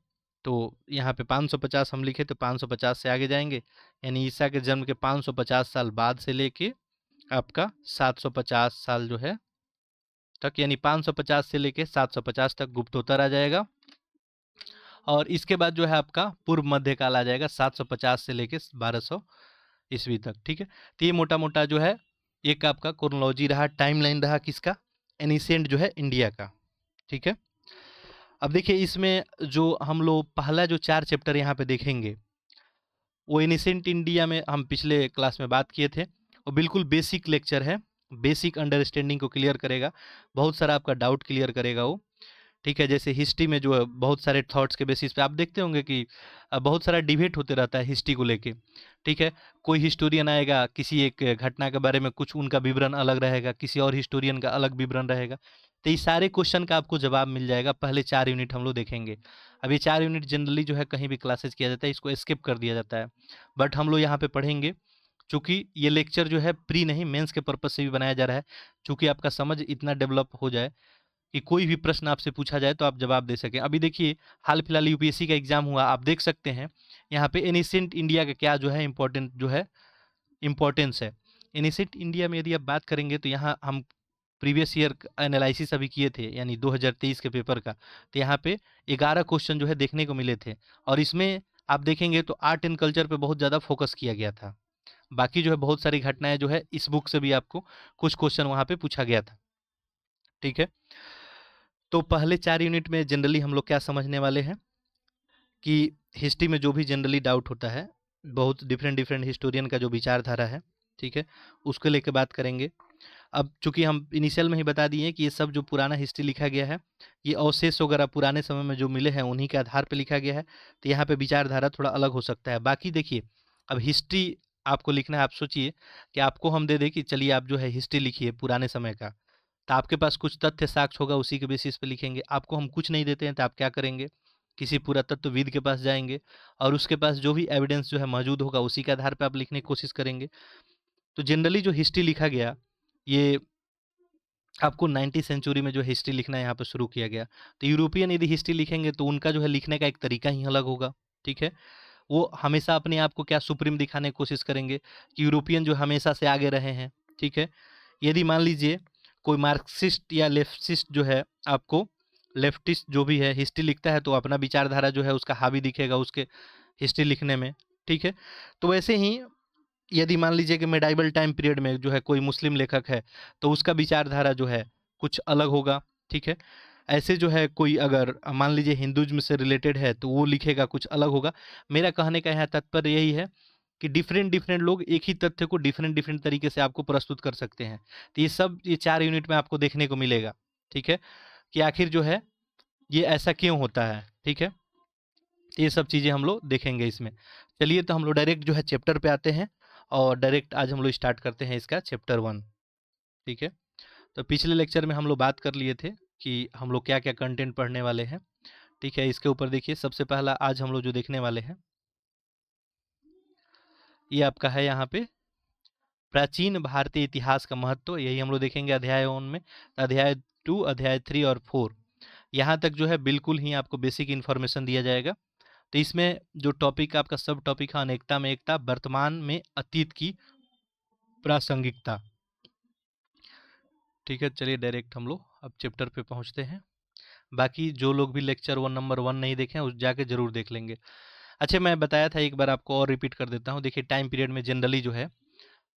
तो यहाँ पे 550 हम लिखे तो 550 से आगे जाएंगे, यानी ईसा के जन्म के 550 साल बाद से लेके आपका 750 साल जो है तक, यानी 550 से लेके 750 तक गुप्तोत्तर आ जाएगा। और इसके बाद जो है आपका पूर्व मध्यकाल आ जाएगा 750 से लेके 1200 ईस्वी तक, ठीक है। तो ये मोटा मोटा जो है एक आपका क्रोनोलॉजी रहा, टाइमलाइन रहा किसका, एनिसेंट जो है इंडिया का, ठीक है। अब देखिए इसमें जो हम लोग पहला जो 4 चैप्टर यहाँ पे देखेंगे वो एनिसेंट इंडिया में हम पिछले क्लास में बात किए थे, वो बिल्कुल बेसिक लेक्चर है, बेसिक अंडरस्टैंडिंग को क्लियर करेगा, बहुत सारा आपका डाउट क्लियर करेगा वो, ठीक है। जैसे हिस्ट्री में जो है बहुत सारे थॉट्स के बेसिस पे आप देखते होंगे कि बहुत सारा डिबेट होते रहता है हिस्ट्री को लेके, ठीक है। कोई हिस्टोरियन आएगा किसी एक घटना के बारे में, कुछ उनका विवरण अलग रहेगा, किसी और हिस्टोरियन का अलग विवरण रहेगा। तो ये सारे क्वेश्चन का आपको जवाब मिल जाएगा, पहले 4 यूनिट हम लोग देखेंगे। अब ये 4 यूनिट जनरली जो है कहीं भी क्लासेस किया जाता है, इसको स्किप कर दिया जाता है, बट हम लोग यहाँ पे पढ़ेंगे। चूंकि ये लेक्चर जो है प्री नहीं मेंस के पर्पज से भी बनाया जा रहा है, चूंकि आपका समझ इतना डेवलप हो जाए कि कोई भी प्रश्न आपसे पूछा जाए तो आप जवाब दे सकें। अभी देखिए हाल फिलहाल यूपीएससी का एग्जाम हुआ, आप देख सकते हैं यहाँ पे एनिसेंट इंडिया का क्या जो है इम्पोर्टेंट जो है इम्पोर्टेंस है। एनिसेंट इंडिया में यदि आप बात करेंगे तो यहाँ हम प्रीवियस ईयर एनालिसिस अभी किए थे, यानी 2023 के पेपर का, तो यहाँ पे 11 क्वेश्चन जो है देखने को मिले थे, और इसमें आप देखेंगे तो आर्ट एंड कल्चर पे बहुत ज़्यादा फोकस किया गया था। बाकी जो है बहुत सारी घटनाएं जो है इस बुक से भी आपको कुछ क्वेश्चन वहाँ पे पूछा गया था, ठीक है। तो पहले 4 यूनिट में जनरली हम लोग क्या समझने वाले हैं कि हिस्ट्री में जो भी जनरली डाउट होता है, बहुत डिफरेंट डिफरेंट हिस्टोरियन का जो विचारधारा है, ठीक है, उसको लेके बात करेंगे। अब चूंकि हम इनिशियल में ही बता दिए कि ये सब जो पुराना हिस्ट्री लिखा गया है, ये अवशेष वगैरह पुराने समय में जो मिले हैं उन्हीं के आधार पर लिखा गया है, तो यहाँ पे विचारधारा थोड़ा अलग हो सकता है। बाकी देखिए अब हिस्ट्री आपको लिखना है, आप सोचिए कि आपको हम दे दें कि चलिए आप जो है हिस्ट्री लिखिए पुराने समय का, तो आपके पास कुछ तथ्य साक्ष्य होगा, उसी के बेसिस पे लिखेंगे। आपको हम कुछ नहीं देते हैं तो आप क्या करेंगे, किसी पुरातत्वविद के पास जाएंगे और उसके पास जो भी एविडेंस जो है मौजूद होगा उसी के आधार पर आप लिखने की कोशिश करेंगे। तो जनरली जो हिस्ट्री लिखा गया ये आपको 19वीं सेंचुरी में जो हिस्ट्री लिखना यहाँ पर शुरू किया गया। तो यूरोपियन यदि हिस्ट्री लिखेंगे तो उनका जो है लिखने का एक तरीका ही अलग होगा, ठीक है। वो हमेशा अपने आप को क्या सुप्रीम दिखाने की कोशिश करेंगे कि यूरोपियन जो हमेशा से आगे रहे हैं, ठीक है। यदि मान लीजिए कोई मार्क्सिस्ट या लेफ्टिस्ट जो है, आपको लेफ्टिस्ट जो भी है हिस्ट्री लिखता है तो अपना विचारधारा जो है उसका हावी दिखेगा उसके हिस्ट्री लिखने में, ठीक है। तो वैसे ही यदि मान लीजिए कि मेडाइवल टाइम पीरियड में जो है कोई मुस्लिम लेखक है तो उसका विचारधारा जो है कुछ अलग होगा, ठीक है। ऐसे जो है कोई अगर मान लीजिए हिंदुज्म से रिलेटेड है तो वो लिखेगा कुछ अलग होगा। मेरा कहने का यहाँ तात्पर्य यही है कि डिफरेंट डिफरेंट लोग एक ही तथ्य को डिफरेंट डिफरेंट तरीके से आपको प्रस्तुत कर सकते हैं। तो ये सब ये 4 यूनिट में आपको देखने को मिलेगा, ठीक है, कि आखिर जो है ये ऐसा क्यों होता है, ठीक है। तो ये सब चीज़ें हम लोग देखेंगे इसमें। चलिए तो हम लोग डायरेक्ट जो है चैप्टर पे आते हैं और डायरेक्ट आज हम लोग स्टार्ट करते हैं इसका चैप्टर 1, ठीक है। तो पिछले लेक्चर में हम लोग बात कर लिए थे कि हम लोग क्या क्या कंटेंट पढ़ने वाले हैं, ठीक है। इसके ऊपर देखिए सबसे पहला आज हम लोग जो देखने वाले हैं ये आपका है यहाँ पे प्राचीन भारतीय इतिहास का महत्व, यही हम लोग देखेंगे अध्याय 1 में। अध्याय 2, अध्याय 3 और 4 यहाँ तक जो है बिल्कुल ही आपको बेसिक इन्फॉर्मेशन दिया जाएगा। तो इसमें जो टॉपिक आपका सब टॉपिक है अनेकता में एकता, वर्तमान में अतीत की प्रासंगिकता, ठीक है। चलिए डायरेक्ट हम लोग अब चैप्टर पे पहुंचते हैं। बाकी जो लोग भी लेक्चर 1 नंबर 1 नहीं देखें उस जाके जरूर देख लेंगे। अच्छा मैं बताया था एक बार आपको और रिपीट कर देता हूँ। देखिए टाइम पीरियड में जनरली जो है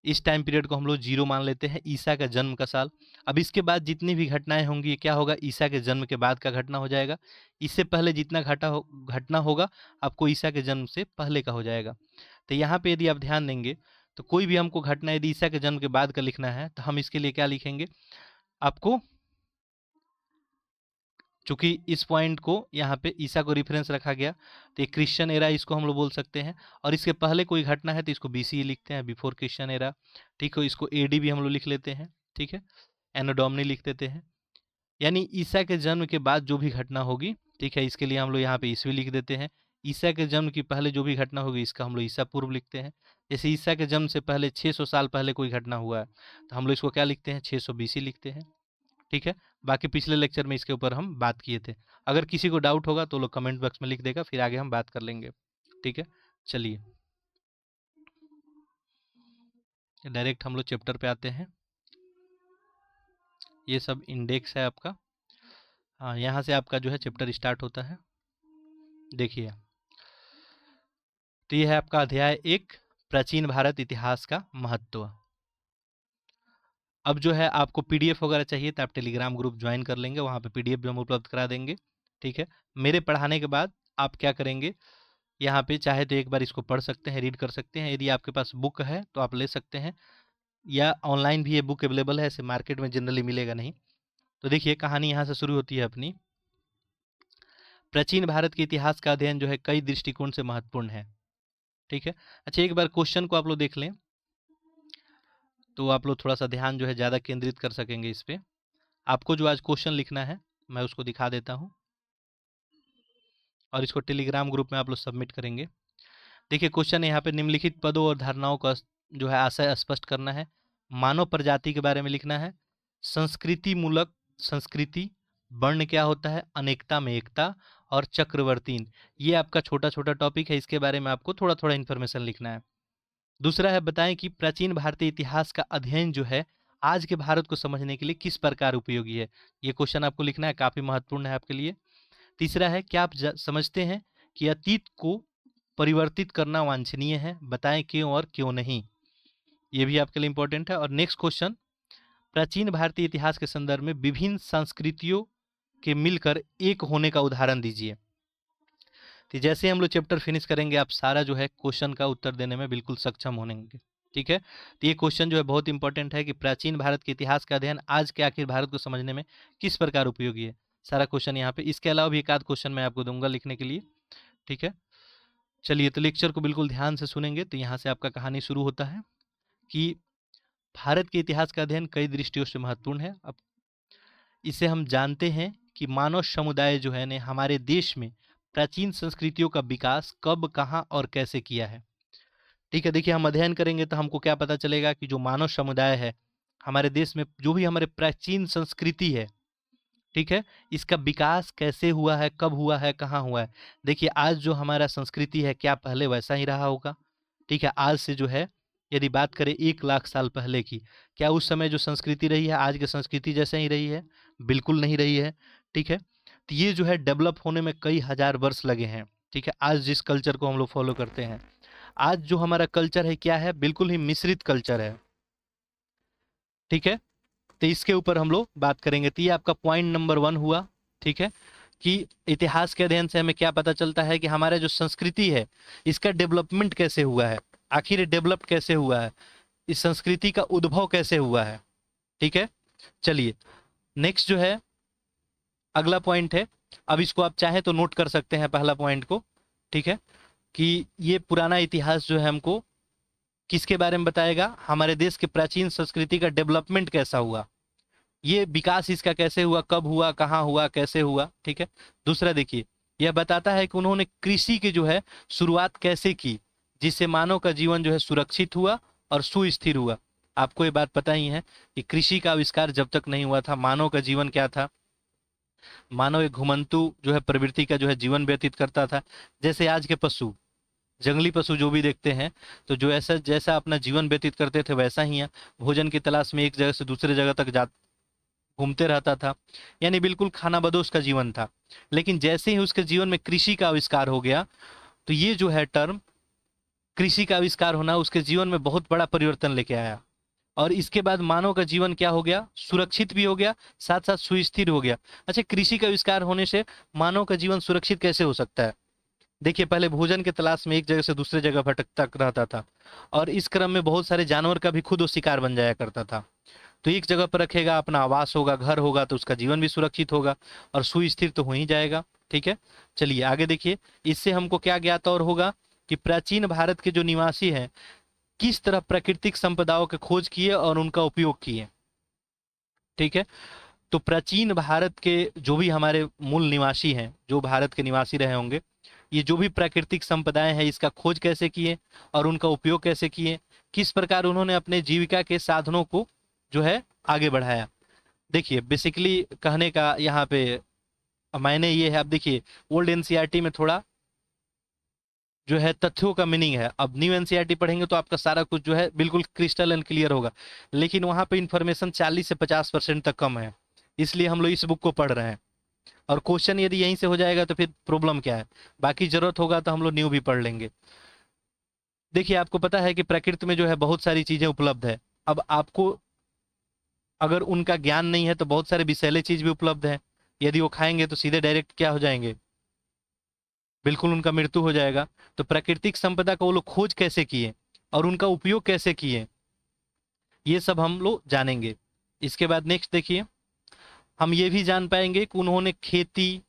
इस टाइम पीरियड को हम लोग 0 मान लेते हैं, ईसा का जन्म का साल। अब इसके बाद जितनी भी घटनाएं होंगी ये क्या होगा, ईसा के जन्म के बाद का घटना हो जाएगा। इससे पहले जितना घटना होगा आपको ईसा के जन्म से पहले का हो जाएगा। तो यहाँ पे यदि आप ध्यान देंगे तो कोई भी हमको घटना यदि ईसा के जन्म के बाद का लिखना है तो हम इसके लिए क्या लिखेंगे, आपको चूंकि इस पॉइंट को यहाँ पे ईसा को रेफरेंस रखा गया तो ये क्रिश्चियन एरा इसको हम लोग बोल सकते हैं। और इसके पहले कोई घटना है तो इसको बीसी लिखते हैं, बिफोर क्रिश्चियन एरा, ठीक है। इसको एडी भी हम लोग लिख लेते हैं, ठीक है, एनो डोमिनी लिख देते हैं। यानी ईसा के जन्म के बाद जो भी घटना होगी, ठीक है, इसके लिए हम लोग यहाँ पे ईस्वी लिख देते हैं। ईसा के जन्म की पहले जो भी घटना होगी इसका हम लोग ईसा पूर्व लिखते हैं। जैसे ईसा के जन्म से पहले 600 साल पहले कोई घटना हुआ है तो हम लोग इसको क्या लिखते हैं, 600 बीसी लिखते हैं। ठीक है, बाकी पिछले लेक्चर में इसके ऊपर हम बात किए थे। अगर किसी को डाउट होगा तो लोग कमेंट बॉक्स में लिख देगा, फिर आगे हम बात कर लेंगे। ठीक है, चलिए डायरेक्ट हम लोग चैप्टर पे आते हैं। ये सब इंडेक्स है आपका। हाँ, यहाँ से आपका जो है चैप्टर स्टार्ट होता है। देखिए, तो ये है आपका अध्याय 1, प्राचीन भारत इतिहास का महत्व। अब जो है आपको पीडीएफ वगैरह चाहिए तो आप टेलीग्राम ग्रुप ज्वाइन कर लेंगे, वहाँ पे पीडीएफ भी हम उपलब्ध करा देंगे। ठीक है, मेरे पढ़ाने के बाद आप क्या करेंगे, यहाँ पे चाहे तो एक बार इसको पढ़ सकते हैं, रीड कर सकते हैं। यदि आपके पास बुक है तो आप ले सकते हैं, या ऑनलाइन भी ये बुक अवेलेबल है, ऐसे मार्केट में जनरली मिलेगा नहीं। तो देखिए, कहानी यहाँ से शुरू होती है अपनी। प्राचीन भारत के इतिहास का अध्ययन जो है कई दृष्टिकोण से महत्वपूर्ण है। ठीक है, अच्छा एक बार क्वेश्चन को आप लोग देख लें तो आप लोग थोड़ा सा ध्यान जो है ज़्यादा केंद्रित कर सकेंगे इस पे। आपको जो आज क्वेश्चन लिखना है मैं उसको दिखा देता हूँ, और इसको टेलीग्राम ग्रुप में आप लोग सबमिट करेंगे। देखिए, क्वेश्चन यहाँ पे निम्नलिखित पदों और धारणाओं का जो है आशय स्पष्ट करना है। मानव प्रजाति के बारे में लिखना है। संस्कृति मूलक संस्कृति, वर्ण क्या होता है, अनेकता में एकता, और चक्रवर्तीन। ये आपका छोटा छोटा टॉपिक है, इसके बारे में आपको थोड़ा थोड़ा इन्फॉर्मेशन लिखना है। दूसरा है, बताएं कि प्राचीन भारतीय इतिहास का अध्ययन जो है आज के भारत को समझने के लिए किस प्रकार उपयोगी है। ये क्वेश्चन आपको लिखना है, काफी महत्वपूर्ण है आपके लिए। तीसरा है, क्या आप समझते हैं कि अतीत को परिवर्तित करना वांछनीय है, बताएं क्यों और क्यों नहीं। ये भी आपके लिए इंपॉर्टेंट है। और नेक्स्ट क्वेश्चन, प्राचीन भारतीय इतिहास के संदर्भ में विभिन्न संस्कृतियों के मिलकर एक होने का उदाहरण दीजिए। तो जैसे हम लोग चैप्टर फिनिश करेंगे आप सारा जो है क्वेश्चन का उत्तर देने में बिल्कुल सक्षम होंगे। ठीक है, तो ये क्वेश्चन जो है बहुत इंपॉर्टेंट है कि प्राचीन भारत के इतिहास का अध्ययन आज के आखिर भारत को समझने में किस प्रकार उपयोगी है। सारा क्वेश्चन यहाँ पे, इसके अलावा भी एक आध क्वेश्चन मैं आपको दूंगा लिखने के लिए। ठीक है, चलिए तो लेक्चर को बिल्कुल ध्यान से सुनेंगे। तो यहाँ से आपका कहानी शुरू होता है कि भारत के इतिहास का अध्ययन कई दृष्टियों से महत्वपूर्ण है। अब इसे हम जानते हैं कि मानव समुदाय जो है ने हमारे देश में प्राचीन संस्कृतियों का विकास कब, कहाँ और कैसे किया है। ठीक है, देखिए हम अध्ययन करेंगे तो हमको क्या पता चलेगा कि जो मानव समुदाय है हमारे देश में, जो भी हमारे प्राचीन संस्कृति है, ठीक है, इसका विकास कैसे हुआ है, कब हुआ है, कहाँ हुआ है। देखिए, आज जो हमारा संस्कृति है क्या पहले वैसा ही रहा होगा। ठीक है, आज से जो है यदि बात करें 1 लाख साल पहले की, क्या उस समय जो संस्कृति रही है आज की संस्कृति जैसे ही रही है? बिल्कुल नहीं रही है। ठीक है, तो ये जो है डेवलप होने में कई हजार वर्ष लगे हैं। ठीक है, आज जिस कल्चर को हम लोग फॉलो करते हैं, आज जो हमारा कल्चर है क्या है, बिल्कुल ही मिश्रित कल्चर है। ठीक है, तो इसके ऊपर हम लोग बात करेंगे। तो ये आपका पॉइंट नंबर 1 हुआ। ठीक है, कि इतिहास के अध्ययन से हमें क्या पता चलता है कि हमारा जो संस्कृति है इसका डेवलपमेंट कैसे हुआ है, आखिर डेवलप कैसे हुआ है, इस संस्कृति का उद्भव कैसे हुआ है। ठीक है, चलिए नेक्स्ट जो है अगला पॉइंट है। अब इसको आप चाहें तो नोट कर सकते हैं पहला पॉइंट को। ठीक है, कि ये पुराना इतिहास जो है हमको किसके बारे में बताएगा, हमारे देश के प्राचीन संस्कृति का डेवलपमेंट कैसा हुआ, ये विकास इसका कैसे हुआ, कब हुआ, कहाँ हुआ, कैसे हुआ। ठीक है, दूसरा देखिए, यह बताता है कि उन्होंने कृषि की जो है शुरुआत कैसे की, जिससे मानव का जीवन जो है सुरक्षित हुआ और सुस्थिर हुआ। आपको ये बात पता ही है कि कृषि का आविष्कार जब तक नहीं हुआ था मानव का जीवन क्या था, मानव एक घुमंतु जो है प्रवृत्ति का जो है जीवन व्यतीत करता था। जैसे आज के पशु, जंगली पशु जो भी देखते हैं, तो जो ऐसा जैसा अपना जीवन व्यतीत करते थे वैसा ही है, भोजन की तलाश में एक जगह से दूसरे जगह तक जा घूमते रहता था, यानी बिल्कुल खानाबदोश का जीवन था। लेकिन जैसे ही उसके जीवन में कृषि का आविष्कार हो गया, तो ये जो है टर्म कृषि का आविष्कार होना उसके जीवन में बहुत बड़ा परिवर्तन लेके आया, और इसके बाद मानव का जीवन क्या हो गया, सुरक्षित भी हो गया, साथ साथ सुस्थिर हो गया। अच्छा, कृषि का आविष्कार होने से मानव का जीवन सुरक्षित कैसे हो सकता है? देखिए, पहले भोजन के तलाश में एक जगह से दूसरे जगह भटकता रहता था, और इस क्रम में बहुत सारे जानवर का भी खुद वो शिकार बन जाया करता था। तो एक जगह पर रखेगा, अपना आवास होगा, घर होगा, तो उसका जीवन भी सुरक्षित होगा और सुस्थिर तो हो ही जाएगा। ठीक है, चलिए आगे देखिए, इससे हमको क्या ज्ञात और होगा कि प्राचीन भारत के जो निवासी हैं किस तरह प्राकृतिक संपदाओं के खोज किए और उनका उपयोग किए। ठीक है, तो प्राचीन भारत के जो भी हमारे मूल निवासी हैं, जो भारत के निवासी रहे होंगे, ये जो भी प्राकृतिक संपदाएं हैं इसका खोज कैसे किए और उनका उपयोग कैसे किए, किस प्रकार उन्होंने अपने जीविका के साधनों को जो है आगे बढ़ाया। देखिए बेसिकली कहने का यहाँ पे मायने ये है, अब देखिए ओल्ड एनसीईआरटी में थोड़ा जो है तथ्यों का मीनिंग है, अब न्यू एनसीईआरटी पढ़ेंगे तो आपका सारा कुछ जो है बिल्कुल क्रिस्टल एंड क्लियर होगा, लेकिन वहाँ पे इन्फॉर्मेशन 40 से 50% तक कम है, इसलिए हम लोग इस बुक को पढ़ रहे हैं। और क्वेश्चन यदि यहीं से हो जाएगा तो फिर प्रॉब्लम क्या है, बाकी जरूरत होगा तो हम लोग न्यू भी पढ़ लेंगे। देखिए आपको पता है कि प्रकृति में जो है बहुत सारी चीजें उपलब्ध है, अब आपको अगर उनका ज्ञान नहीं है तो बहुत सारे विषैले चीज भी उपलब्ध है, यदि वो खाएंगे तो सीधे डायरेक्ट क्या हो जाएंगे, बिल्कुल उनका मृत्यु हो जाएगा। तो प्राकृतिक संपदा को वो लोग खोज कैसे किए और उनका उपयोग कैसे किए, ये सब हम लोग जानेंगे। इसके बाद नेक्स्ट देखिए, हम ये भी जान पाएंगे कि उन्होंने खेती,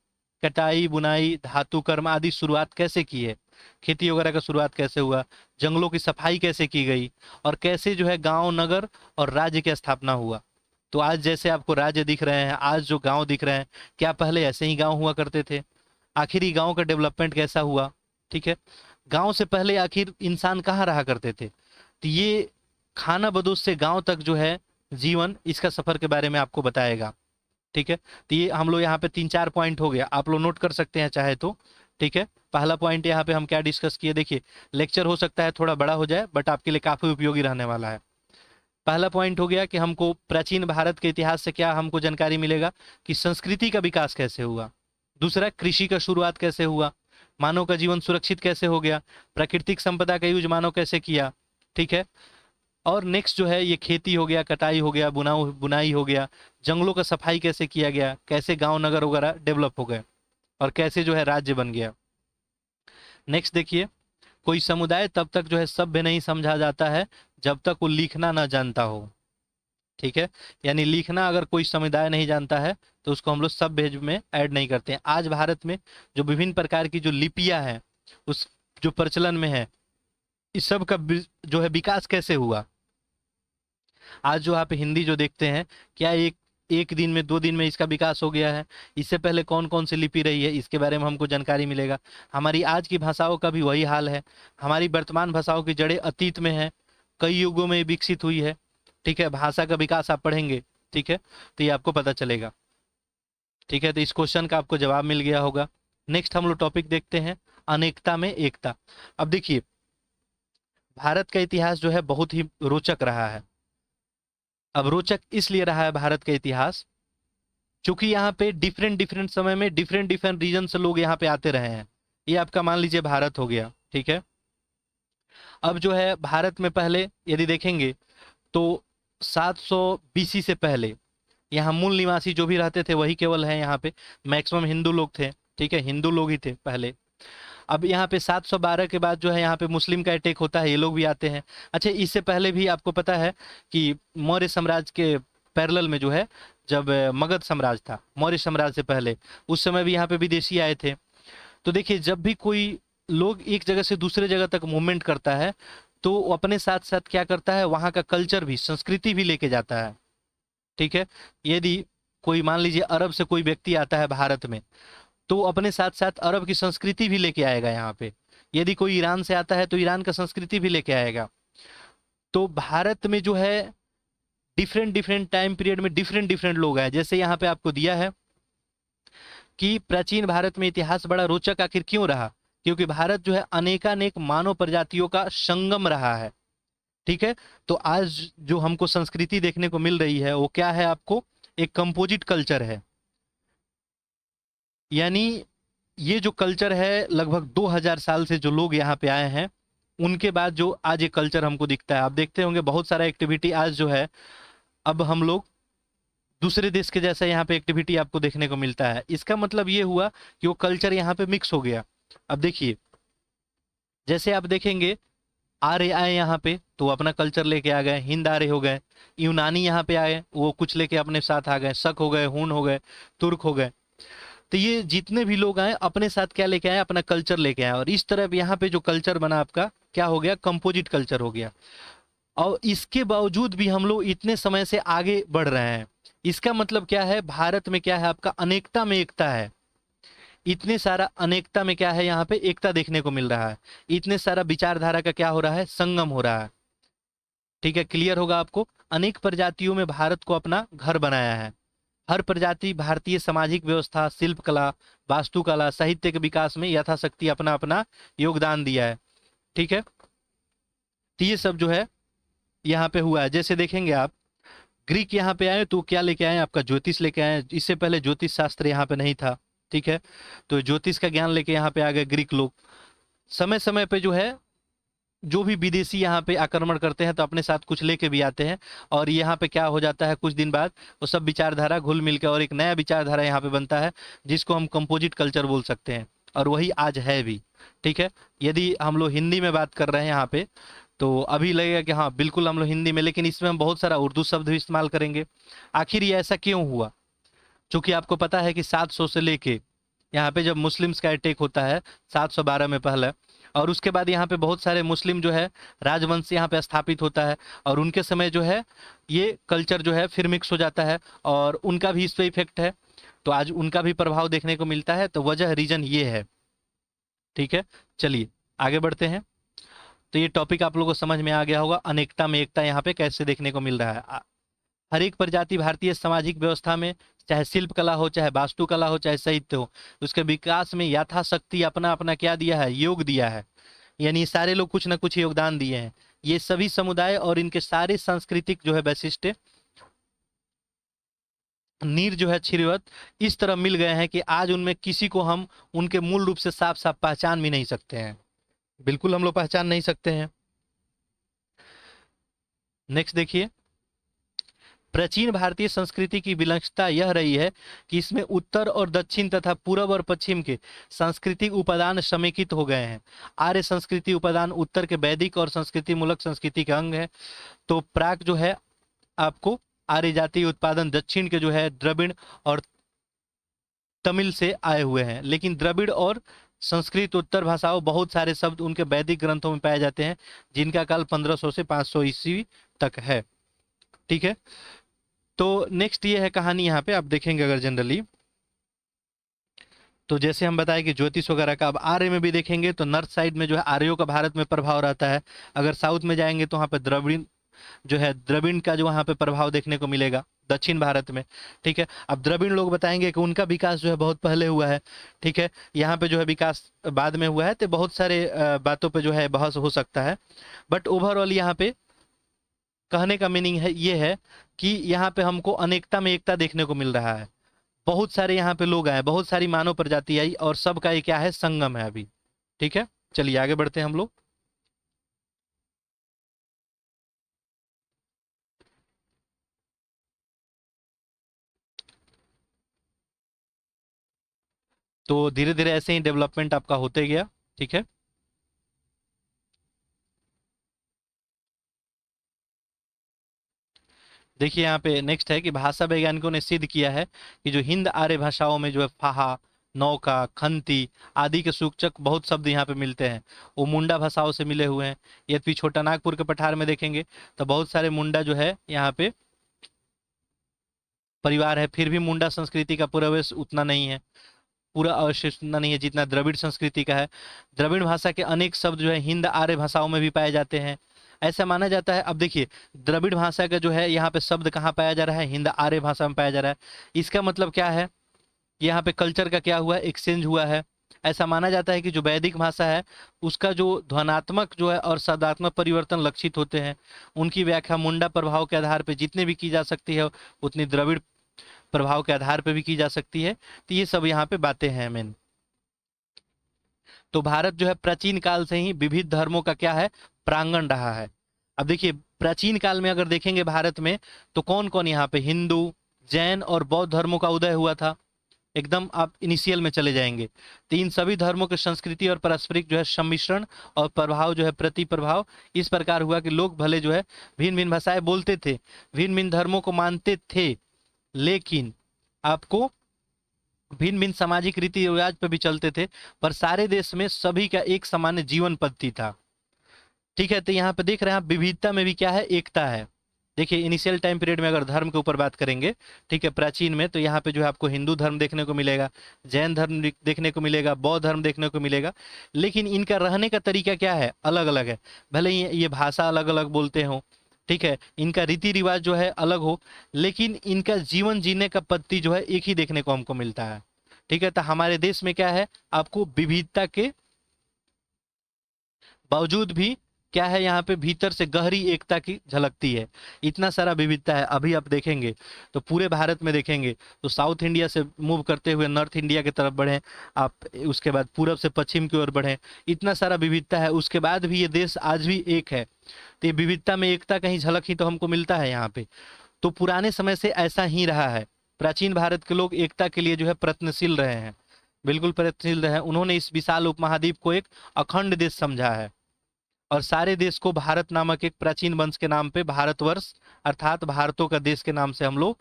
कटाई, बुनाई, धातु कर्म आदि शुरुआत कैसे की है, खेती वगैरह का शुरुआत कैसे हुआ, जंगलों की सफाई कैसे की गई, और कैसे जो है गांव, नगर और राज्य की स्थापना हुआ। तो आज जैसे आपको राज्य दिख रहे हैं, आज जो गांव दिख रहे हैं, क्या पहले ऐसे ही गांव हुआ करते थे? आखिर ही गांव का डेवलपमेंट कैसा हुआ, ठीक है, गांव से पहले आखिर इंसान कहाँ रहा करते थे। तो ये खाना बदोश से गांव तक जो है जीवन, इसका सफर के बारे में आपको बताएगा, ठीक है। तो ये हम लोग यहाँ पे 3-4 पॉइंट हो गया, आप लोग नोट कर सकते हैं चाहे तो, ठीक है। पहला पॉइंट यहाँ पे हम क्या डिस्कस किए, देखिए लेक्चर हो सकता है थोड़ा बड़ा हो जाए बट आपके लिए काफी उपयोगी रहने वाला है। पहला पॉइंट हो गया कि हमको प्राचीन भारत के इतिहास से क्या हमको जानकारी मिलेगा कि संस्कृति का विकास कैसे हुआ। दूसरा, कृषि का शुरुआत कैसे हुआ, मानव का जीवन सुरक्षित कैसे हो गया, प्राकृतिक संपदा का यूज मानव कैसे किया, ठीक है। और नेक्स्ट जो है ये खेती हो गया, कटाई हो गया, बुनाई हो गया, जंगलों का सफाई कैसे किया गया, कैसे गांव नगर वगैरह डेवलप हो गए और कैसे जो है राज्य बन गया। नेक्स्ट देखिए, कोई समुदाय तब तक जो है सभ्य नहीं समझा जाता है जब तक वो लिखना ना जानता हो, ठीक है। यानी लिखना अगर कोई समुदाय नहीं जानता है तो उसको हम लोग सभ्य में ऐड नहीं करते हैं। आज भारत में जो विभिन्न प्रकार की जो लिपियां हैं, उस जो प्रचलन में है, इस सब का जो है विकास कैसे हुआ। आज जो आप हिंदी जो देखते हैं, क्या एक दिन में, 2 दिन में इसका विकास हो गया है? इससे पहले कौन कौन सी लिपि रही है, इसके बारे में हमको जानकारी मिलेगा। हमारी आज की भाषाओं का भी वही हाल है, हमारी वर्तमान भाषाओं की जड़ें अतीत में है, कई युगों में विकसित हुई है, ठीक है। भाषा का विकास आप पढ़ेंगे, ठीक है, तो ये आपको पता चलेगा, ठीक है। तो इस क्वेश्चन का आपको जवाब मिल गया होगा। नेक्स्ट हम लोग टॉपिक देखते हैं, अनेकता में एकता। अब देखिए भारत का इतिहास जो है बहुत ही रोचक रहा है। अब रोचक इसलिए रहा है भारत का इतिहास क्योंकि यहाँ पे डिफरेंट डिफरेंट समय में डिफरेंट डिफरेंट रीजन से लोग यहाँ पे आते रहे हैं। ये आपका मान लीजिए भारत हो गया, ठीक है। अब जो है भारत में पहले यदि देखेंगे तो 700 बीसी से पहले यहाँ मूल निवासी जो भी रहते थे वही केवल है, यहाँ पे मैक्सिमम हिंदू लोग थे, ठीक है, हिंदू लोग ही थे पहले। अब यहाँ पे 712 के बाद जो है यहाँ पे मुस्लिम का अटैक होता है, ये लोग भी आते हैं। अच्छा, इससे पहले भी आपको पता है कि मौर्य साम्राज्य के पैरेलल में जो है, जब मगध साम्राज्य था, मौर्य साम्राज्य से पहले, उस समय भी यहाँ पे विदेशी आए थे। तो देखिए जब भी कोई लोग एक जगह से दूसरे जगह तक मूवमेंट करता है तो वो अपने साथ साथ क्या करता है, वहाँ का कल्चर भी, संस्कृति भी लेके जाता है, ठीक है। यदि कोई मान लीजिए अरब से कोई व्यक्ति आता है भारत में तो अपने साथ साथ अरब की संस्कृति भी लेके आएगा यहाँ पे। यदि कोई ईरान से आता है तो ईरान का संस्कृति भी लेके आएगा। तो भारत में जो है डिफरेंट डिफरेंट टाइम पीरियड में डिफरेंट डिफरेंट लोग आए। जैसे यहाँ पे आपको दिया है कि प्राचीन भारत में इतिहास बड़ा रोचक आखिर क्यों रहा, क्योंकि भारत जो है अनेकानेक मानव प्रजातियों का संगम रहा है, ठीक है। तो आज जो हमको संस्कृति देखने को मिल रही है वो क्या है, आपको एक कंपोजिट कल्चर है। यानी ये जो कल्चर है लगभग 2000 साल से जो लोग यहाँ पे आए हैं उनके बाद जो आज ये कल्चर हमको दिखता है। आप देखते होंगे बहुत सारा एक्टिविटी आज जो है, अब हम लोग दूसरे देश के जैसा यहाँ पे एक्टिविटी आपको देखने को मिलता है। इसका मतलब ये हुआ कि वो कल्चर यहाँ पे मिक्स हो गया। अब देखिए जैसे आप देखेंगे आर्य आए यहाँ पे तो वो अपना कल्चर लेके आ गए, हिंद आर्य हो गए, यूनानी यहाँ पे आए वो कुछ लेके अपने साथ आ गए, शक हो गए, हुन हो गए, तुर्क हो गए। तो ये जितने भी लोग आए अपने साथ क्या लेके आए, अपना कल्चर लेके आए। और इस तरह यहाँ पे जो कल्चर बना आपका क्या हो गया, कंपोजिट कल्चर हो गया। और इसके बावजूद भी हम लोग इतने समय से आगे बढ़ रहे हैं, इसका मतलब क्या है, भारत में क्या है आपका, अनेकता में एकता है। इतने सारा अनेकता में क्या है, यहाँ पे एकता देखने को मिल रहा है। इतने सारा विचारधारा का क्या हो रहा है, संगम हो रहा है। ठीक है, क्लियर होगा आपको। अनेक प्रजातियों में भारत को अपना घर बनाया है। हर प्रजाति भारतीय सामाजिक व्यवस्था, शिल्प कला, वास्तुकला, साहित्य के विकास में यथाशक्ति अपना अपना योगदान दिया है। ठीक है, तो ये सब जो है यहाँ पे हुआ है। जैसे देखेंगे आप, ग्रीक यहाँ पे आए तो क्या लेके आए, आपका ज्योतिष लेके आए। इससे पहले ज्योतिष शास्त्र यहाँ पे नहीं था। ठीक है, तो ज्योतिष का ज्ञान लेके यहाँ पे आ गए ग्रीक लोग। समय समय पे जो है, जो भी विदेशी यहाँ पे आक्रमण करते हैं तो अपने साथ कुछ लेके भी आते हैं, और यहाँ पे क्या हो जाता है, कुछ दिन बाद वो सब विचारधारा घुल मिल के और एक नया विचारधारा यहाँ पे बनता है, जिसको हम कंपोजिट कल्चर बोल सकते हैं, और वही आज है भी। ठीक है, यदि हम लोग हिंदी में बात कर रहे हैं यहाँ पे, तो अभी लगेगा कि हाँ बिल्कुल हम लोग हिंदी में, लेकिन इसमें हम बहुत सारा उर्दू शब्द भी इस्तेमाल करेंगे। आखिर ये ऐसा क्यों हुआ? चूंकि आपको पता है कि 700 से लेके यहाँ पे जब मुस्लिम्स का अटैक होता है 712 में पहले, और उसके बाद यहाँ पे बहुत सारे मुस्लिम जो है राजवंश यहाँ पे स्थापित होता है, और उनके समय जो है ये कल्चर जो है फिर मिक्स हो जाता है, और उनका भी इस पे इफेक्ट है। तो आज उनका भी प्रभाव देखने को मिलता है, तो वजह रीजन ये है। ठीक है, चलिए आगे बढ़ते हैं। तो ये टॉपिक आप लोगों को समझ में आ गया होगा, अनेकता में एकता यहाँ पे कैसे देखने को मिल रहा है। हर एक प्रजाति भारतीय सामाजिक व्यवस्था में, चाहे शिल्प कला हो, चाहे वास्तुकला हो, चाहे साहित्य हो, उसके विकास में यथाशक्ति अपना अपना क्या दिया है, योग दिया है। यानी सारे लोग कुछ ना कुछ योगदान दिए हैं। ये सभी समुदाय और इनके सारे सांस्कृतिक जो है वैशिष्ट्य, नीर जो है छिरवत इस तरह मिल गए हैं कि आज उनमें किसी को हम उनके मूल रूप से साफ साफ पहचान भी नहीं सकते हैं। बिल्कुल हम लोग पहचान नहीं सकते हैं। नेक्स्ट देखिए, प्राचीन भारतीय संस्कृति की विलक्षणता यह रही है कि इसमें उत्तर और दक्षिण तथा पूर्व और पश्चिम के सांस्कृतिक उपादान समेकित हो गए हैं। आर्य संस्कृति उपादान उत्तर के वैदिक और संस्कृति मूलक संस्कृति के अंग है। तो प्राक जो है आपको आर्य जातीय उत्पादन दक्षिण के जो है द्रविड़ और तमिल से आए हुए हैं, लेकिन द्रविड़ और संस्कृत उत्तर भाषाओं बहुत सारे शब्द उनके वैदिक ग्रंथों में पाए जाते हैं, जिनका काल 1500 से 500 ईस्वी तक है। ठीक है, तो नेक्स्ट ये है कहानी। यहाँ पे आप देखेंगे अगर जनरली, तो जैसे हम बताएं कि ज्योतिष वगैरह का, अब आर्य में भी देखेंगे तो नॉर्थ साइड में जो है आर्यों का भारत में प्रभाव रहता है। अगर साउथ में जाएंगे तो वहाँ पे द्रविड़ जो है, द्रविड़ का जो वहाँ पे प्रभाव देखने को मिलेगा दक्षिण भारत में। ठीक है, अब द्रविड़ लोग बताएंगे कि उनका विकास जो है बहुत पहले हुआ है। ठीक है, यहाँ पे जो है विकास बाद में हुआ है, तो बहुत सारे बातों पे जो है बहस हो सकता है, बट ओवरऑल यहाँ पे कहने का मीनिंग है ये है कि यहाँ पे हमको अनेकता में एकता देखने को मिल रहा है। बहुत सारे यहाँ पे लोग आए, बहुत सारी मानव प्रजाति आई, और सबका ये क्या है, संगम है अभी। ठीक है, चलिए आगे बढ़ते हैं हम लोग। तो धीरे धीरे ऐसे ही डेवलपमेंट आपका होते गया। ठीक है, देखिए यहाँ पे नेक्स्ट है कि भाषा वैज्ञानिकों ने सिद्ध किया है कि जो हिंद आर्य भाषाओं में जो है फाहा, नौका, खंती आदि के सूचक बहुत शब्द यहाँ पे मिलते हैं, वो मुंडा भाषाओं से मिले हुए हैं। यद्यपि छोटा नागपुर के पठार में देखेंगे तो बहुत सारे मुंडा जो है यहाँ पे परिवार है, फिर भी मुंडा संस्कृति का पूर्वावश उतना नहीं है, पूरा अवशेष उतना नहीं है जितना द्रविड़ संस्कृति का है। द्रविड़ भाषा के अनेक शब्द जो है हिंद आर्य भाषाओं में भी पाए जाते हैं, ऐसा माना जाता है। अब देखिए, द्रविड़ भाषा का जो है यहाँ पे शब्द कहाँ पाया जा रहा है, हिंद आर्य भाषा में पाया जा रहा है। इसका मतलब क्या है, यहाँ पे कल्चर का क्या हुआ, एक्सचेंज हुआ है। ऐसा माना जाता है कि जो वैदिक भाषा है उसका जो ध्वनात्मक जो है और शब्दात्मक परिवर्तन लक्षित होते हैं, उनकी व्याख्या मुंडा प्रभाव के आधार पर जितने भी की जा सकती है, उतनी द्रविड़ प्रभाव के आधार पर भी की जा सकती है। तो ये सब यहाँ पे बातें हैं मेन। तो भारत जो है प्राचीन काल से ही विविध धर्मों का क्या है, प्रांगण रहा है। अब देखिए, प्राचीन काल में अगर देखेंगे भारत में, तो कौन कौन यहाँ पे हिंदू, जैन और बौद्ध धर्मों का उदय हुआ था। एकदम आप इनिशियल में चले जाएंगे तो इन सभी धर्मों की संस्कृति और पारस्परिक जो है सम्मिश्रण और प्रभाव जो है प्रति प्रभाव इस प्रकार हुआ कि लोग भले जो है भिन्न भिन्न भाषाएं बोलते थे, भिन्न भिन्न धर्मों को मानते थे, लेकिन आपको भिन्न भिन्न सामाजिक रीति रिवाज पे भी चलते थे, पर सारे देश में सभी का एक सामान्य जीवन पद्धति था। ठीक है, तो यहाँ पे देख रहे हैं आप, विविधता में भी क्या है, एकता है। देखिए इनिशियल टाइम पीरियड में अगर धर्म के ऊपर बात करेंगे, ठीक है, प्राचीन में, तो यहाँ पे जो है आपको हिंदू धर्म देखने को मिलेगा, जैन धर्म देखने को मिलेगा, बौद्ध धर्म देखने को मिलेगा। लेकिन इनका रहने का तरीका क्या है, अलग अलग है। भले ही ये भाषा अलग अलग बोलते हो, ठीक है, इनका रीति रिवाज जो है अलग हो, लेकिन इनका जीवन जीने का पद्धति जो है एक ही देखने को हमको मिलता है। ठीक है, तो हमारे देश में क्या है, आपको विविधता के बावजूद भी क्या है, यहाँ पे भीतर से गहरी एकता की झलकती है। इतना सारा विविधता है। अभी आप देखेंगे तो पूरे भारत में देखेंगे तो साउथ इंडिया से मूव करते हुए नॉर्थ इंडिया की तरफ बढ़े आप, उसके बाद पूरब से पश्चिम की ओर बढ़े, इतना सारा विविधता है, उसके बाद भी ये देश आज भी एक है। तो ये विविधता में एकता कहीं झलक ही तो हमको मिलता है यहाँ पे। तो पुराने समय से ऐसा ही रहा है। प्राचीन भारत के लोग एकता के लिए जो है प्रयत्नशील रहे हैं, बिल्कुल प्रयत्नशील रहे हैं। उन्होंने इस विशाल उपमहाद्वीप को एक अखंड देश समझा है, और सारे देश को भारत नामक एक प्राचीन वंश के नाम पे, भारतवर्ष अर्थात भारतों का देश के नाम से हम लोग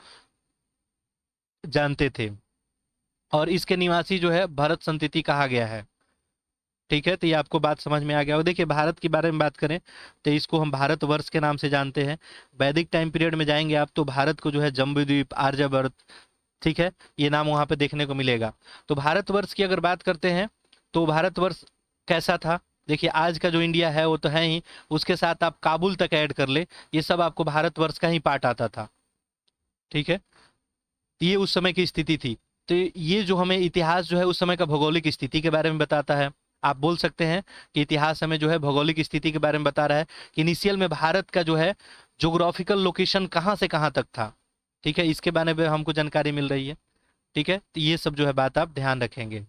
जानते थे, और इसके निवासी जो है भरत संतति कहा गया है। ठीक है, तो ये आपको बात समझ में आ गया। और देखिए भारत के बारे में बात करें तो इसको हम भारतवर्ष के नाम से जानते हैं। वैदिक टाइम पीरियड में जाएंगे आप तो भारत को जो है जम्बूद्वीप, आर्यवर्त, ठीक है, ये नाम वहां पे देखने को मिलेगा। तो भारतवर्ष की अगर बात करते हैं तो भारतवर्ष कैसा था, देखिए आज का जो इंडिया है वो तो है ही, उसके साथ आप काबुल तक ऐड कर ले, ये सब आपको भारतवर्ष का ही पार्ट आता था। ठीक है, ये उस समय की स्थिति थी। तो ये जो हमें इतिहास जो है उस समय का भौगोलिक स्थिति के बारे में बताता है। आप बोल सकते हैं कि इतिहास हमें जो है भौगोलिक स्थिति के बारे में बता रहा है कि इनिशियल में भारत का जो है ज्योग्राफिकल लोकेशन कहाँ से कहाँ तक था। ठीक है, इसके बारे में हमको जानकारी मिल रही है। ठीक है, तो ये सब जो है बात आप ध्यान रखेंगे।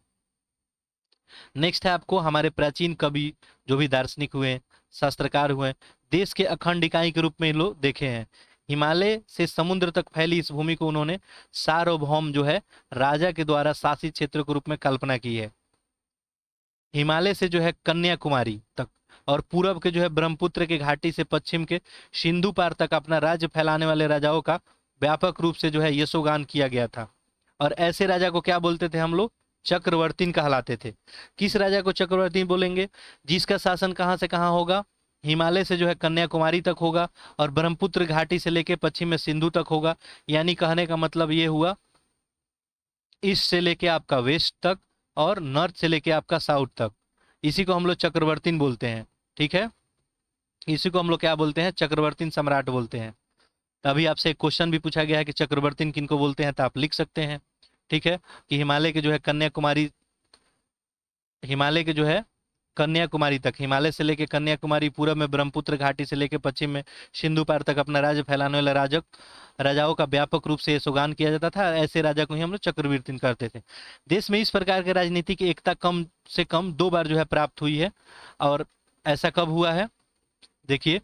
नेक्स्ट है आपको हमारे प्राचीन कवि, जो भी दार्शनिक हुए, शास्त्रकार हुए, देश के अखंड इकाई के रूप में लोग देखे हैं। हिमालय से समुद्र तक फैली इस भूमि को उन्होंने सार्वभौम जो है राजा के द्वारा शासित क्षेत्र के रूप में कल्पना की है। हिमालय से जो है कन्याकुमारी तक, और पूरब के जो है ब्रह्मपुत्र के घाटी से पश्चिम के सिंधु पार तक अपना राज्य फैलाने वाले राजाओं का व्यापक रूप से जो है यशोगान किया गया था। और ऐसे राजा को क्या बोलते थे हम लोग, चक्रवर्ती कहलाते थे। किस राजा को चक्रवर्ती बोलेंगे, जिसका शासन कहाँ से कहाँ होगा, हिमालय से जो है कन्याकुमारी तक होगा, और ब्रह्मपुत्र घाटी से लेके पश्चिम में सिंधु तक होगा। यानी कहने का मतलब ये हुआ, ईस्ट से लेके आपका वेस्ट तक और नॉर्थ से लेके आपका साउथ तक, इसी को हम लोग चक्रवर्ती बोलते हैं। ठीक है, इसी को हम लोग क्या बोलते हैं, चक्रवर्ती सम्राट बोलते हैं। अभी आपसे एक क्वेश्चन भी पूछा गया है कि चक्रवर्ती किनको बोलते हैं, तो आप लिख सकते हैं। ठीक है, कि हिमालय के जो है कन्याकुमारी, हिमालय के जो है कन्याकुमारी तक, हिमालय से लेके कन्याकुमारी, पूरब में ब्रह्मपुत्र घाटी से लेके पश्चिम में सिंधु पार तक अपना राज्य फैलाने वाले राजाओं का व्यापक रूप से यशोगान किया जाता था। ऐसे राजा को ही हम लोग चक्रवर्ती करते थे। देश में इस प्रकार के राजनीतिक एकता कम से कम 2 बार जो है प्राप्त हुई है। और ऐसा कब हुआ है, देखिए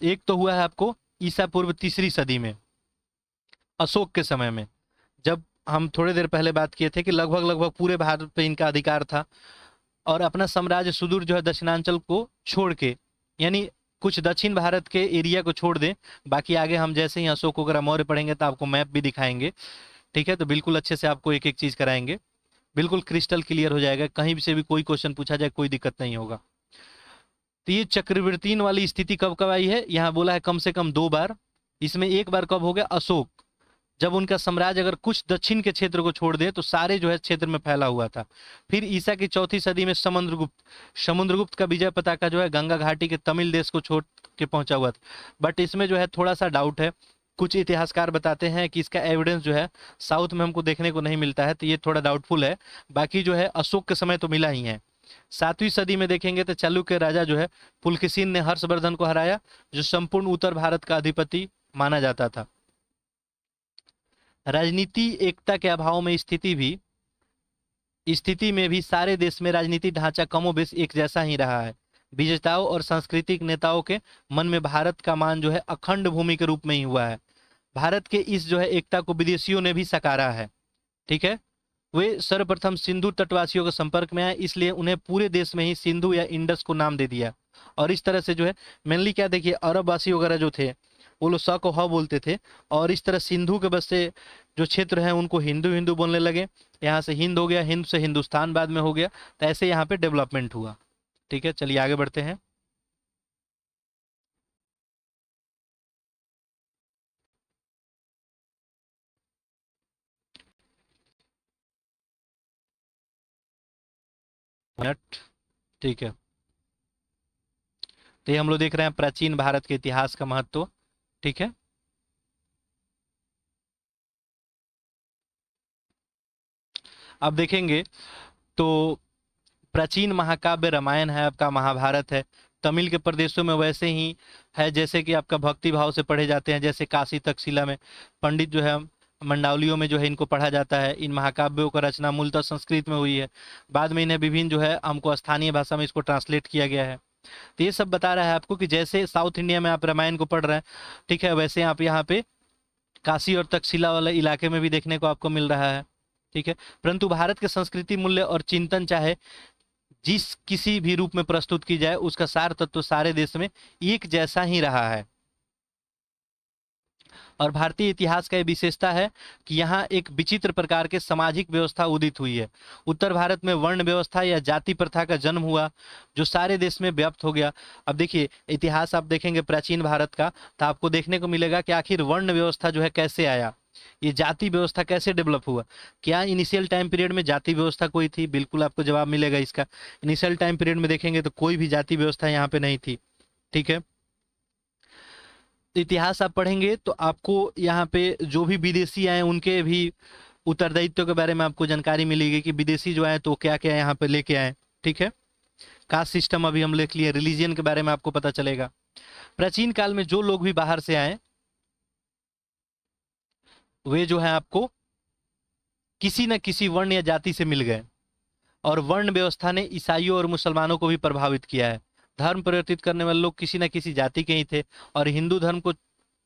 एक तो हुआ है आपको ईसा पूर्व 3री सदी में, अशोक के समय में, जब हम थोड़ी देर पहले बात किए थे कि लगभग लगभग पूरे भारत पे इनका अधिकार था, और अपना साम्राज्य सुदूर जो है दक्षिणांचल को छोड़ के, यानी कुछ दक्षिण भारत के एरिया को छोड़ दें, बाकी आगे हम जैसे ही अशोक वगैरह मौर्य पढ़ेंगे तो आपको मैप भी दिखाएंगे। ठीक है, तो बिल्कुल अच्छे से आपको एक एक चीज कराएंगे, बिल्कुल क्रिस्टल क्लियर हो जाएगा, कहीं से भी कोई क्वेश्चन पूछा जाए कोई दिक्कत नहीं होगा। तो ये चक्रवर्तीन वाली स्थिति कब कब आई है, यहाँ बोला है कम से कम 2 बार। इसमें एक बार कब हो गया, अशोक, जब उनका साम्राज्य अगर कुछ दक्षिण के क्षेत्र को छोड़ दे तो सारे जो है क्षेत्र में फैला हुआ था। फिर ईसा की 4ठी सदी में समुद्रगुप्त का विजय पताका जो है गंगा घाटी के तमिल देश को छोड़ के पहुंचा हुआ था। बट इसमें जो है थोड़ा सा डाउट है, कुछ इतिहासकार बताते हैं कि इसका एविडेंस जो है साउथ में हमको देखने को नहीं मिलता है, तो ये थोड़ा डाउटफुल है। बाकी जो है अशोक के समय तो मिला ही है। 7वीं सदी में देखेंगे तो चालुक्य राजा जो है पुलकेशिन ने हर्षवर्धन को हराया, जो संपूर्ण उत्तर भारत का अधिपति माना जाता था। राजनीति एकता के अभाव में स्थिति में भी सारे देश में राजनीतिक ढांचा कमोबेश एक जैसा ही रहा है। विजेताओं और सांस्कृतिक नेताओं के मन में भारत का मान जो है अखंड भूमि के रूप में ही हुआ है। भारत के इस जो है एकता को विदेशियों ने भी सकारा है। ठीक है, वे सर्वप्रथम सिंधु तटवासियों के संपर्क में आए, इसलिए उन्हें पूरे देश में ही सिंधु या इंडस को नाम दे दिया। और इस तरह से जो है मेनली क्या, देखिए अरबवासी वगैरह जो थे वो लोग स को ह बोलते थे, और इस तरह सिंधु के बस से जो क्षेत्र हैं उनको हिंदू हिंदू बोलने लगे। यहाँ से हिंद हो गया, हिंद से हिंदुस्तान बाद में हो गया, तो ऐसे यहाँ पे डेवलपमेंट हुआ। ठीक है, चलिए आगे बढ़ते हैं। मिनट, ठीक है। तो ये हम लोग देख रहे हैं प्राचीन भारत के इतिहास का महत्व, ठीक है। अब देखेंगे तो प्राचीन महाकाव्य रामायण है, आपका महाभारत है। तमिल के प्रदेशों में वैसे ही है जैसे कि आपका भक्ति भाव से पढ़े जाते हैं, जैसे काशी तक्षशिला में पंडित जो है मंडावलियों में जो है इनको पढ़ा जाता है। इन महाकाव्यों का रचना मूलतः संस्कृत में हुई है, बाद में इन्हें विभिन्न जो है हमको स्थानीय भाषा में इसको ट्रांसलेट किया गया है। तो ये सब बता रहा है आपको कि जैसे साउथ इंडिया में आप रामायण को पढ़ रहे हैं, ठीक है, वैसे आप यहाँ पे काशी और तक्षशिला वाले इलाके में भी देखने को आपको मिल रहा है, ठीक है। परंतु भारत के संस्कृति, मूल्य और चिंतन चाहे जिस किसी भी रूप में प्रस्तुत की जाए, उसका सार तत्व सारे देश में एक जैसा ही रहा है। और भारतीय इतिहास का ये विशेषता है कि यहाँ एक विचित्र प्रकार के सामाजिक व्यवस्था उदित हुई है। उत्तर भारत में वर्ण व्यवस्था या जाति प्रथा का जन्म हुआ, जो सारे देश में व्याप्त हो गया। अब देखिए इतिहास आप देखेंगे प्राचीन भारत का, तो आपको देखने को मिलेगा कि आखिर वर्ण व्यवस्था जो है कैसे आया, ये जाति व्यवस्था कैसे डेवलप हुआ। क्या इनिशियल टाइम पीरियड में जाति व्यवस्था कोई थी? बिल्कुल आपको जवाब मिलेगा इसका। इनिशियल टाइम पीरियड में देखेंगे तो कोई भी जाति व्यवस्था यहाँ पे नहीं थी, ठीक है। इतिहास आप पढ़ेंगे तो आपको यहाँ पे जो भी विदेशी आए उनके भी उत्तरदायित्व के बारे में आपको जानकारी मिलेगी कि विदेशी जो आए तो क्या क्या यहाँ पे लेके आए, ठीक है। कास्ट सिस्टम अभी हम लिख लिए, रिलीजियन के बारे में आपको पता चलेगा। प्राचीन काल में जो लोग भी बाहर से आए वे जो है आपको किसी न किसी वर्ण या जाति से मिल गए, और वर्ण व्यवस्था ने ईसाइयों और मुसलमानों को भी प्रभावित किया है। धर्म परिवर्तित करने वाले लोग किसी न किसी जाति के ही थे, और हिंदू धर्म को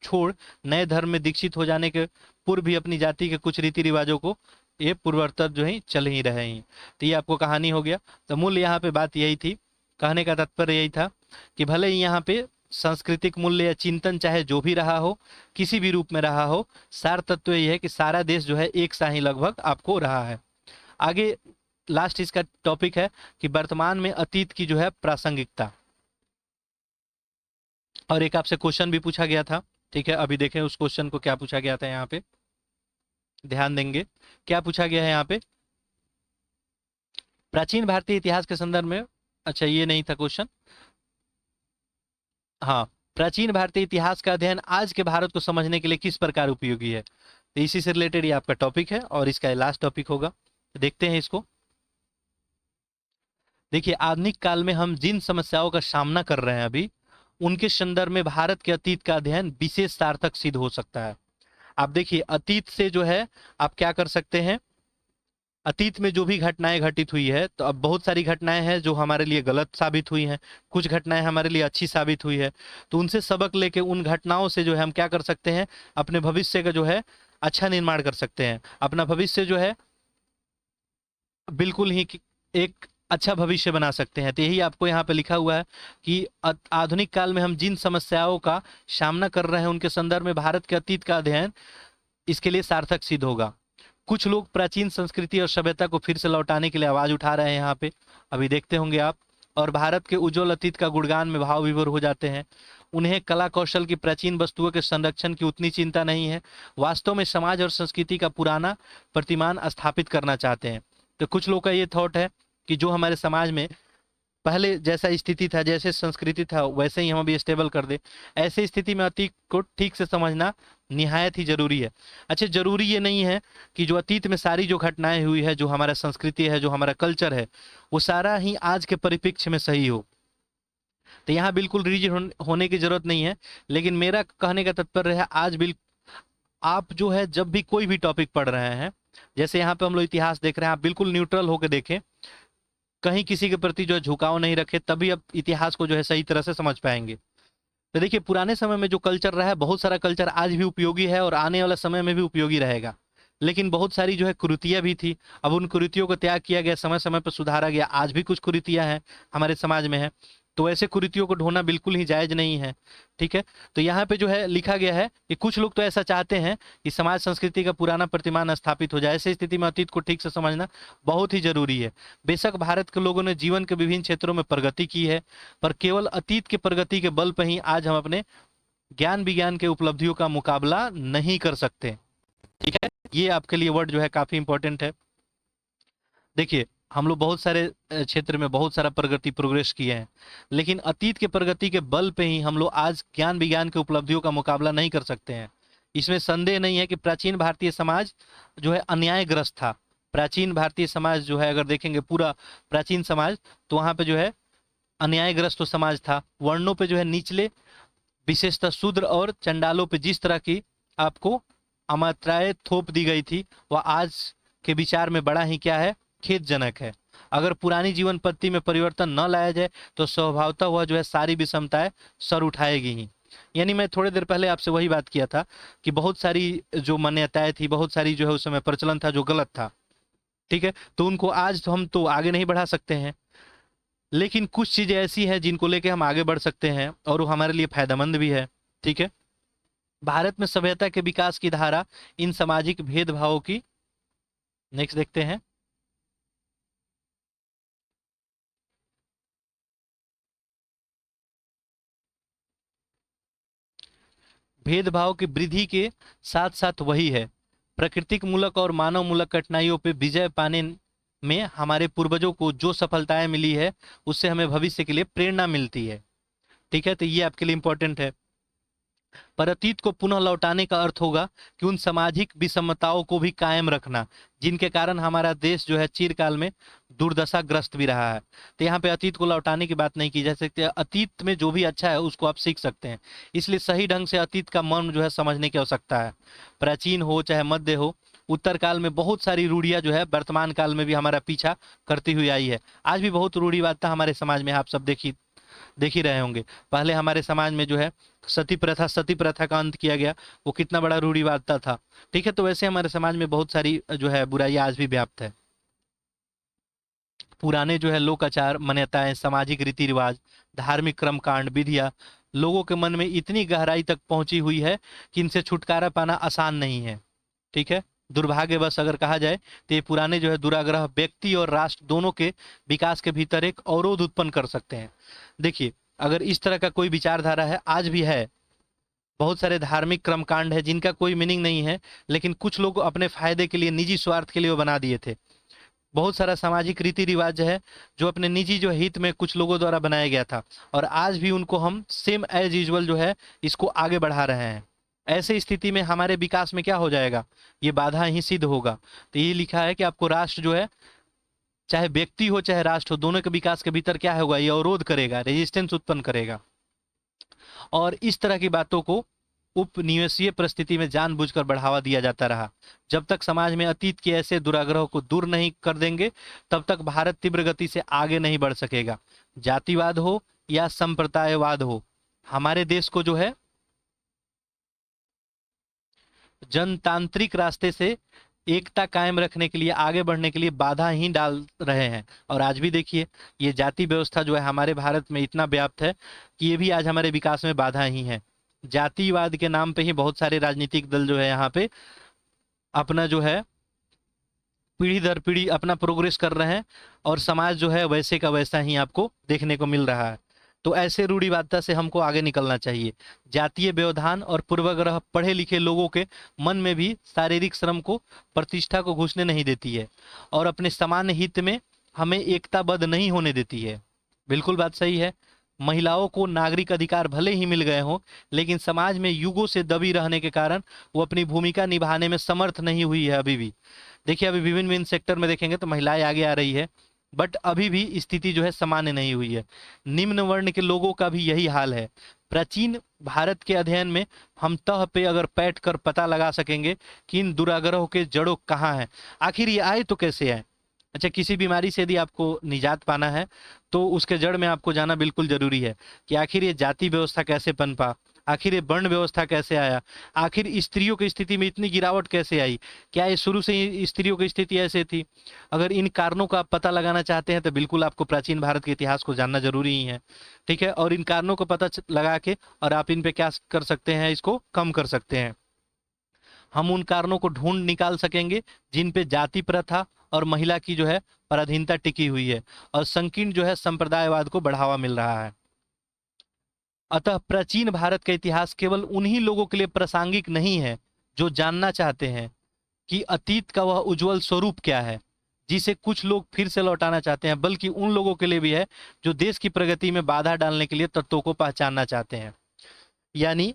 छोड़ नए धर्म में दीक्षित हो जाने के पूर्व भी अपनी जाति के कुछ रीति रिवाजों को ये पूर्वोत्तर जो है चल ही रहे हैं। तो ये आपको कहानी हो गया। तो मूल यहाँ पे बात यही थी, कहने का तात्पर्य यही था कि भले ही यहाँ पे सांस्कृतिक मूल्य या चिंतन चाहे जो भी रहा हो, किसी भी रूप में रहा हो, सार तत्व यही है कि सारा देश जो है एक सा ही लगभग आपको रहा है। आगे लास्ट इसका टॉपिक है कि वर्तमान में अतीत की जो है प्रासंगिकता, और एक आपसे क्वेश्चन भी पूछा गया था, ठीक है। अभी देखें उस क्वेश्चन को क्या पूछा गया था, यहाँ पे ध्यान देंगे क्या पूछा गया है यहाँ पे। प्राचीन भारतीय इतिहास के संदर्भ में, अच्छा ये नहीं था क्वेश्चन, हाँ, प्राचीन भारतीय इतिहास का अध्ययन आज के भारत को समझने के लिए किस प्रकार उपयोगी है। तो इसी से रिलेटेड ये आपका टॉपिक है और इसका लास्ट टॉपिक होगा। तो देखते हैं इसको। देखिए आधुनिक काल में हम जिन समस्याओं का सामना कर रहे हैं अभी, उनके संदर्भ में भारत के अतीत का अध्ययन विशेष सार्थक सिद्ध हो सकता है। आप देखिए अतीत से जो है आप क्या कर सकते हैं, अतीत में जो भी घटनाएं घटित हुई है, तो अब बहुत सारी घटनाएं हैं जो हमारे लिए गलत साबित हुई हैं, कुछ घटनाएं हमारे लिए अच्छी साबित हुई है। तो उनसे सबक लेके उन घटनाओं से जो है हम क्या कर सकते हैं, अपने भविष्य का जो है अच्छा निर्माण कर सकते हैं। अपना भविष्य जो है बिल्कुल ही एक अच्छा भविष्य बना सकते हैं। तो यही आपको यहाँ पे लिखा हुआ है कि आधुनिक काल में हम जिन समस्याओं का सामना कर रहे हैं उनके संदर्भ में भारत के अतीत का अध्ययन इसके लिए सार्थक सिद्ध होगा। कुछ लोग प्राचीन संस्कृति और सभ्यता को फिर से लौटाने के लिए आवाज उठा रहे हैं यहाँ पे, अभी देखते होंगे आप, और भारत के उज्जवल अतीत का गुणगान में भाव विभोर हो जाते हैं। उन्हें कला कौशल की प्राचीन वस्तुओं के संरक्षण की उतनी चिंता नहीं है, वास्तव में समाज और संस्कृति का पुराना प्रतिमान स्थापित करना चाहते हैं। तो कुछ लोग का ये थॉट है कि जो हमारे समाज में पहले जैसा स्थिति था, जैसे संस्कृति था, वैसे ही हम अभी स्टेबल कर दे। ऐसी स्थिति में अतीत को ठीक से समझना निहायत ही जरूरी है। अच्छा, जरूरी ये नहीं है कि जो अतीत में सारी जो घटनाएं हुई है, जो हमारा संस्कृति है, जो हमारा कल्चर है, वो सारा ही आज के परिप्रेक्ष्य में सही हो। तो यहाँ बिल्कुल रिजिड होने की जरूरत नहीं है। लेकिन मेरा कहने का तात्पर्य है आज आप जो है जब भी कोई भी टॉपिक पढ़ रहे हैं, जैसे यहाँ पे हम लोग इतिहास देख रहे हैं, आप बिल्कुल न्यूट्रल होकर देखें, कहीं किसी के प्रति जो है झुकाव नहीं रखे, तभी आप इतिहास को जो है सही तरह से समझ पाएंगे। तो देखिए पुराने समय में जो कल्चर रहा है, बहुत सारा कल्चर आज भी उपयोगी है और आने वाला समय में भी उपयोगी रहेगा। लेकिन बहुत सारी जो है कुरीतियां भी थी, अब उन कुरीतियों को त्याग किया गया, समय समय पर सुधारा गया। आज भी कुछ कुरीतियां हैं हमारे समाज में है, तो ऐसे कुरीतियों को ढोना बिल्कुल ही जायज नहीं है, ठीक है। तो यहाँ पे जो है लिखा गया है कि कुछ लोग तो ऐसा चाहते हैं कि समाज संस्कृति का पुराना प्रतिमान स्थापित हो जाए। ऐसी स्थिति में अतीत को ठीक से समझना बहुत ही जरूरी है। बेशक भारत के लोगों ने जीवन के विभिन्न क्षेत्रों में प्रगति की है, पर केवल अतीत के प्रगति के बल पर ही आज हम अपने ज्ञान विज्ञान के उपलब्धियों का मुकाबला नहीं कर सकते, ठीक है। ये आपके लिए वर्ड जो है काफी इंपॉर्टेंट है। देखिए हम लोग बहुत सारे क्षेत्र में बहुत सारा प्रोग्रेस किए हैं, लेकिन अतीत के प्रगति के बल पे ही हम लोग आज ज्ञान विज्ञान के उपलब्धियों का मुकाबला नहीं कर सकते हैं। इसमें संदेह नहीं है कि प्राचीन भारतीय समाज जो है अन्यायग्रस्त था। प्राचीन भारतीय समाज जो है, अगर देखेंगे पूरा प्राचीन समाज, तो वहाँ पे जो है अन्यायग्रस्त तो समाज था। वर्णों पे जो है निचले, विशेषतः शूद्र और चंडालों पे जिस तरह की आपको अमात्राएं थोप दी गई थी, वह आज के विचार में बड़ा ही क्या है, खेदजनक है। अगर पुरानी जीवन पद्धति में परिवर्तन न लाया जाए तो स्वभावतः वह जो है सारी विषमताएं सर उठाएगी ही। यानी मैं थोड़ी देर पहले आपसे वही बात किया था कि बहुत सारी जो मान्यताएं थी, बहुत सारी जो है उस समय प्रचलन था जो गलत था, ठीक है, तो उनको आज तो हम तो आगे नहीं बढ़ा सकते हैं, लेकिन कुछ चीजें ऐसी हैं जिनको लेके हम आगे बढ़ सकते हैं और वो हमारे लिए फायदेमंद भी है। ठीक है, भारत में सभ्यता के विकास की धारा इन सामाजिक भेदभावों की, नेक्स्ट देखते हैं, भेदभाव की वृद्धि के साथ साथ वही है, प्राकृतिक मूलक और मानव मूलक कठिनाइयों पे विजय पाने में हमारे पूर्वजों को जो सफलताएं मिली है, उससे हमें भविष्य के लिए प्रेरणा मिलती है। ठीक है, तो ये आपके लिए इंपॉर्टेंट है। पर अतीत को पुनः लौटाने का अर्थ होगा कि उन सामाजिक विषमताओं को भी कायम रखना जिनके कारण हमारा देश जो है चिरकाल में दुर्दशाग्रस्त भी रहा है। तो यहाँ पे अतीत को लौटाने की बात नहीं की जा सकती है, अतीत में जो भी अच्छा है उसको आप सीख सकते हैं। इसलिए सही ढंग से अतीत का मर्म जो है समझने की आवश्यकता है। प्राचीन हो चाहे मध्य हो, उत्तर काल में बहुत सारी रूढ़ियां जो है वर्तमान काल में भी हमारा पीछा करती हुई आई है। आज भी बहुत रूढ़िवादिता हमारे समाज में, आप सब देख ही रहे होंगे। पहले हमारे समाज में जो है सती प्रथा का अंत किया गया, वो कितना बड़ा रूढ़िवादिता था। ठीक है, तो वैसे हमारे समाज में बहुत सारी जो है बुराई आज भी व्याप्त है। पुराने जो है लोकाचार, मान्यताएं, सामाजिक रीति रिवाज, धार्मिक कर्म कांड, विधियां लोगों के मन में इतनी गहराई तक पहुंची हुई है कि इनसे छुटकारा पाना आसान नहीं है। ठीक है, दुर्भाग्यवश अगर कहा जाए तो ये पुराने जो है दुराग्रह व्यक्ति और राष्ट्र दोनों के विकास के भीतर एक अवरोध उत्पन्न कर सकते हैं। देखिए, अगर इस तरह का कोई विचारधारा है, आज भी है, बहुत सारे धार्मिक कर्मकांड है जिनका कोई मीनिंग नहीं है, लेकिन कुछ लोग अपने फायदे के लिए, निजी स्वार्थ के लिए वो बना दिए थे। बहुत सारा सामाजिक रीति रिवाज है जो अपने निजी जो हित में कुछ लोगों द्वारा बनाया गया था, और आज भी उनको हम सेम एज यूजुअल जो है इसको आगे बढ़ा रहे हैं। ऐसे स्थिति में हमारे विकास में क्या हो जाएगा, ये बाधा ही सिद्ध होगा। तो ये लिखा है कि आपको राष्ट्र जो है, चाहे व्यक्ति हो चाहे राष्ट्र हो, दोनों के विकास के भीतर क्या होगा, ये अवरोध करेगा, रेजिस्टेंस उत्पन्न करेगा। और इस तरह की बातों को उपनिवेशीय परिस्थिति में जानबूझकर बढ़ावा दिया जाता रहा। जब तक समाज में अतीत के ऐसे दुराग्रहों को दूर नहीं कर देंगे, तब तक भारत तीव्र गति से आगे नहीं बढ़ सकेगा। जातिवाद हो या संप्रदायवाद हो, हमारे देश को जो है जनतांत्रिक रास्ते से एकता कायम रखने के लिए, आगे बढ़ने के लिए बाधा ही डाल रहे हैं। और आज भी देखिए, ये जाति व्यवस्था जो है हमारे भारत में इतना व्याप्त है कि ये भी आज हमारे विकास में बाधा ही है। जातिवाद के नाम पे ही बहुत सारे राजनीतिक दल जो है यहाँ पे अपना जो है पीढ़ी दर पीढ़ी अपना प्रोग्रेस कर रहे हैं, और समाज जो है वैसे का वैसा ही आपको देखने को मिल रहा है। तो ऐसे रूढ़िवादिता से हमको आगे निकलना चाहिए। जातीय व्यवधान और पूर्वाग्रह पढ़े लिखे लोगों के मन में भी शारीरिक श्रम को, प्रतिष्ठा को घुसने नहीं देती है, और अपने सामान्य हित में हमें एकताबद्ध नहीं होने देती है। बिल्कुल बात सही है। महिलाओं को नागरिक अधिकार भले ही मिल गए हों, लेकिन समाज में युगों से दबी रहने के कारण वो अपनी भूमिका निभाने में समर्थ नहीं हुई है अभी भी। देखिए, अभी विभिन्न विभिन्न सेक्टर में देखेंगे तो महिलाएं आगे आ रही है, बट अभी भी स्थिति जो है सामान्य नहीं हुई है। निम्न वर्ण के लोगों का भी यही हाल है। प्राचीन भारत के अध्ययन में हम तह पे अगर बैठ कर पता लगा सकेंगे कि इन दुराग्रहों के जड़ों कहाँ हैं, आखिर ये आए तो कैसे आए। अच्छा, किसी बीमारी से यदि आपको निजात पाना है तो उसके जड़ में आपको जाना बिल्कुल जरूरी है कि आखिर ये जाति व्यवस्था कैसे पनपा, आखिर ये वर्ण व्यवस्था कैसे आया, आखिर स्त्रियों की स्थिति में इतनी गिरावट कैसे आई, क्या ये शुरू से ही स्त्रियों की स्थिति ऐसे थी। अगर इन कारणों का आप पता लगाना चाहते हैं तो बिल्कुल आपको प्राचीन भारत के इतिहास को जानना जरूरी ही है। ठीक है, और इन कारणों को पता लगा के और आप इन पे क्या कर सकते हैं, इसको कम कर सकते हैं। हम उन कारणों को ढूंढ निकाल सकेंगे जिन पे जाति प्रथा और महिला की जो है पराधीनता टिकी हुई है, और संकीर्ण जो है संप्रदायवाद को बढ़ावा मिल रहा है। अतः प्राचीन भारत का इतिहास केवल उन्हीं लोगों के लिए प्रासंगिक नहीं है जो जानना चाहते हैं कि अतीत का वह उज्जवल स्वरूप क्या है, जिसे कुछ लोग फिर से लौटाना चाहते हैं, बल्कि उन लोगों के लिए भी है जो देश की प्रगति में बाधा डालने के लिए तत्वों को पहचानना चाहते हैं। यानी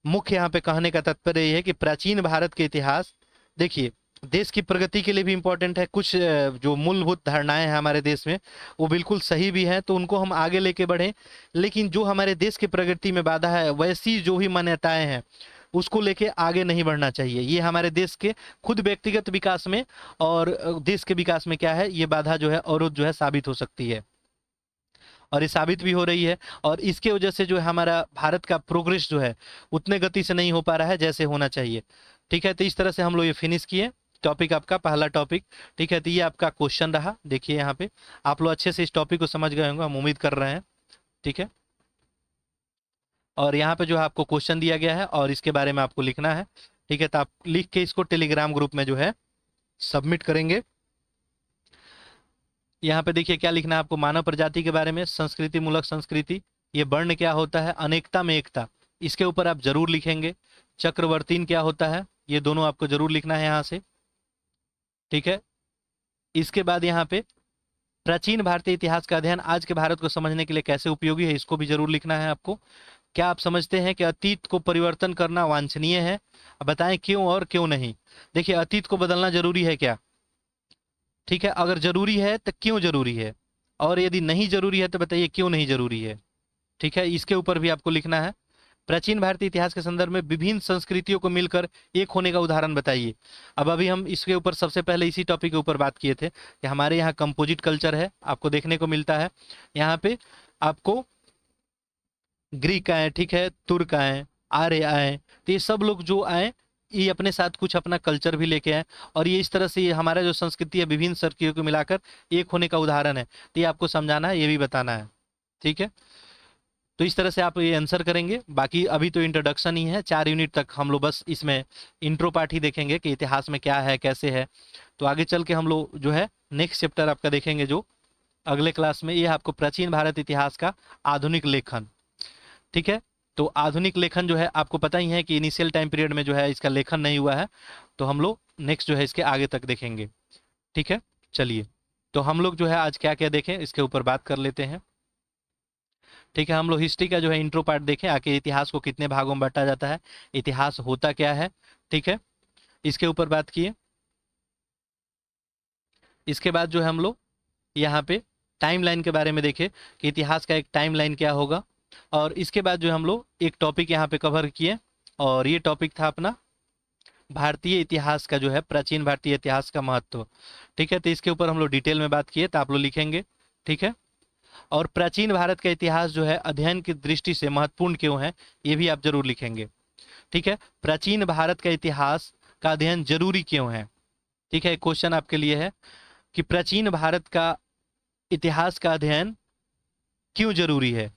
मुख्य यहाँ पे कहने का तात्पर्य यह है कि प्राचीन भारत के इतिहास, देखिए, देश की प्रगति के लिए भी इम्पोर्टेंट है। कुछ जो मूलभूत धारणाएं हैं हमारे देश में, वो बिल्कुल सही भी हैं, तो उनको हम आगे लेके बढ़ें। लेकिन जो हमारे देश की प्रगति में बाधा है, वैसी जो भी मान्यताएं हैं, उसको लेके आगे नहीं बढ़ना चाहिए। ये हमारे देश के खुद व्यक्तिगत विकास में और देश के विकास में क्या है, ये बाधा जो है अवरोध जो है साबित हो सकती है, और ये साबित भी हो रही है। और इसके वजह से जो है हमारा भारत का प्रोग्रेस जो है उतने गति से नहीं हो पा रहा है जैसे होना चाहिए। ठीक है, तो इस तरह से हम लोग ये फिनिश किए टॉपिक, आपका पहला टॉपिक। ठीक है, तो ये आपका क्वेश्चन रहा। देखिए यहाँ पे आप लोग अच्छे से इस टॉपिक को समझ गए होंगे, हम उम्मीद कर रहे हैं। ठीक है, और यहाँ पे जो है आपको क्वेश्चन दिया गया है और इसके बारे में आपको लिखना है। ठीक है, तो आप लिख के इसको टेलीग्राम ग्रुप में जो है सबमिट करेंगे। यहाँ पे देखिए क्या लिखना है आपको, मानव प्रजाति के बारे में, संस्कृति मूलक संस्कृति, ये वर्ण क्या होता है, अनेकता में एकता, इसके ऊपर आप जरूर लिखेंगे। चक्रवर्तीन क्या होता है, ये दोनों आपको जरूर लिखना है यहाँ से। ठीक है, इसके बाद यहाँ पे प्राचीन भारतीय इतिहास का अध्ययन आज के भारत को समझने के लिए कैसे उपयोगी है, इसको भी जरूर लिखना है आपको। क्या आप समझते हैं कि अतीत को परिवर्तन करना वांछनीय है, बताएं क्यों और क्यों नहीं। देखिए, अतीत को बदलना जरूरी है क्या? ठीक है, अगर जरूरी है तो क्यों जरूरी है, और यदि नहीं जरूरी है तो बताइए क्यों नहीं जरूरी है। ठीक है, इसके ऊपर भी आपको लिखना है। प्राचीन भारतीय इतिहास के संदर्भ में विभिन्न संस्कृतियों को मिलकर एक होने का उदाहरण बताइए। अब अभी हम इसके ऊपर सबसे पहले इसी टॉपिक के ऊपर बात किए थे कि हमारे यहाँ कंपोजिट कल्चर है, आपको देखने को मिलता है। यहाँ पे आपको ग्रीक आए, ठीक है, तुर्क आए, आर्य आए, तो ये सब लोग जो आए, ये अपने साथ कुछ अपना कल्चर भी लेके आए, और ये इस तरह से ये हमारा जो संस्कृति है विभिन्न संस्कृतियों को मिलाकर एक होने का उदाहरण है। तो ये आपको समझाना है, ये भी बताना है। ठीक है, तो इस तरह से आप ये आंसर करेंगे। बाकी अभी तो इंट्रोडक्शन ही है, 4 यूनिट तक हम लोग बस इसमें इंट्रो पार्ट ही देखेंगे कि इतिहास में क्या है कैसे है। तो आगे चल के हम लोग जो है नेक्स्ट चैप्टर आपका देखेंगे जो अगले क्लास में, ये आपको प्राचीन भारत इतिहास का आधुनिक लेखन। ठीक है, तो आधुनिक लेखन जो है आपको पता ही है कि इनिशियल टाइम पीरियड में जो है इसका लेखन नहीं हुआ है, तो हम लोग नेक्स्ट जो है इसके आगे तक देखेंगे। ठीक है, चलिए, तो हम लोग जो है आज क्या क्या देखें इसके ऊपर बात कर लेते हैं। ठीक है, हम लोग हिस्ट्री का जो है इंट्रो पार्ट देखें, आखिर इतिहास को कितने भागों में बांटा जाता है, इतिहास होता क्या है। ठीक है, इसके ऊपर बात किए। इसके बाद जो है हम लोग यहाँ पे टाइमलाइन के बारे में देखें कि इतिहास का एक टाइमलाइन क्या होगा। और इसके बाद जो हम लोग एक टॉपिक यहाँ पे कवर किए, और ये टॉपिक था अपना भारतीय इतिहास का जो है, प्राचीन भारतीय इतिहास का महत्व। ठीक है, तो इसके ऊपर हम लोग डिटेल में बात किए, तो आप लोग लिखेंगे। ठीक है, और प्राचीन भारत का इतिहास जो है अध्ययन की दृष्टि से महत्वपूर्ण क्यों है, ये भी आप जरूर लिखेंगे। ठीक है, प्राचीन भारत का इतिहास का अध्ययन जरूरी क्यों है। ठीक है, क्वेश्चन आपके लिए है कि प्राचीन भारत का इतिहास का अध्ययन क्यों जरूरी है।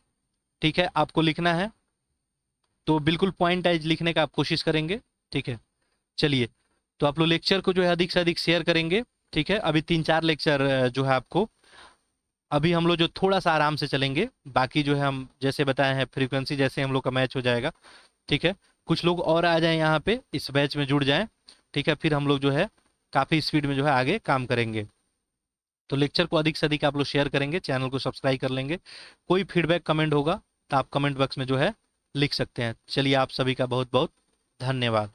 ठीक है, आपको लिखना है, तो बिल्कुल पॉइंट वाइज लिखने का आप कोशिश करेंगे। ठीक है, चलिए, तो आप लोग लेक्चर को जो है अधिक से अधिक शेयर करेंगे। ठीक है, अभी 3-4 लेक्चर जो है आपको, अभी हम लोग जो थोड़ा सा आराम से चलेंगे, बाकी जो है हम जैसे बताए हैं फ्रीक्वेंसी जैसे हम लोग का मैच हो जाएगा। ठीक है, कुछ लोग और आ जाएं यहाँ पे इस बैच में जुड़ जाएं। ठीक है, फिर हम लोग जो है काफ़ी स्पीड में जो है आगे काम करेंगे। तो लेक्चर को अधिक से अधिक आप लोग शेयर करेंगे, चैनल को सब्सक्राइब कर लेंगे। कोई फीडबैक कमेंट होगा तो आप कमेंट बॉक्स में जो है लिख सकते हैं। चलिए, आप सभी का बहुत बहुत धन्यवाद।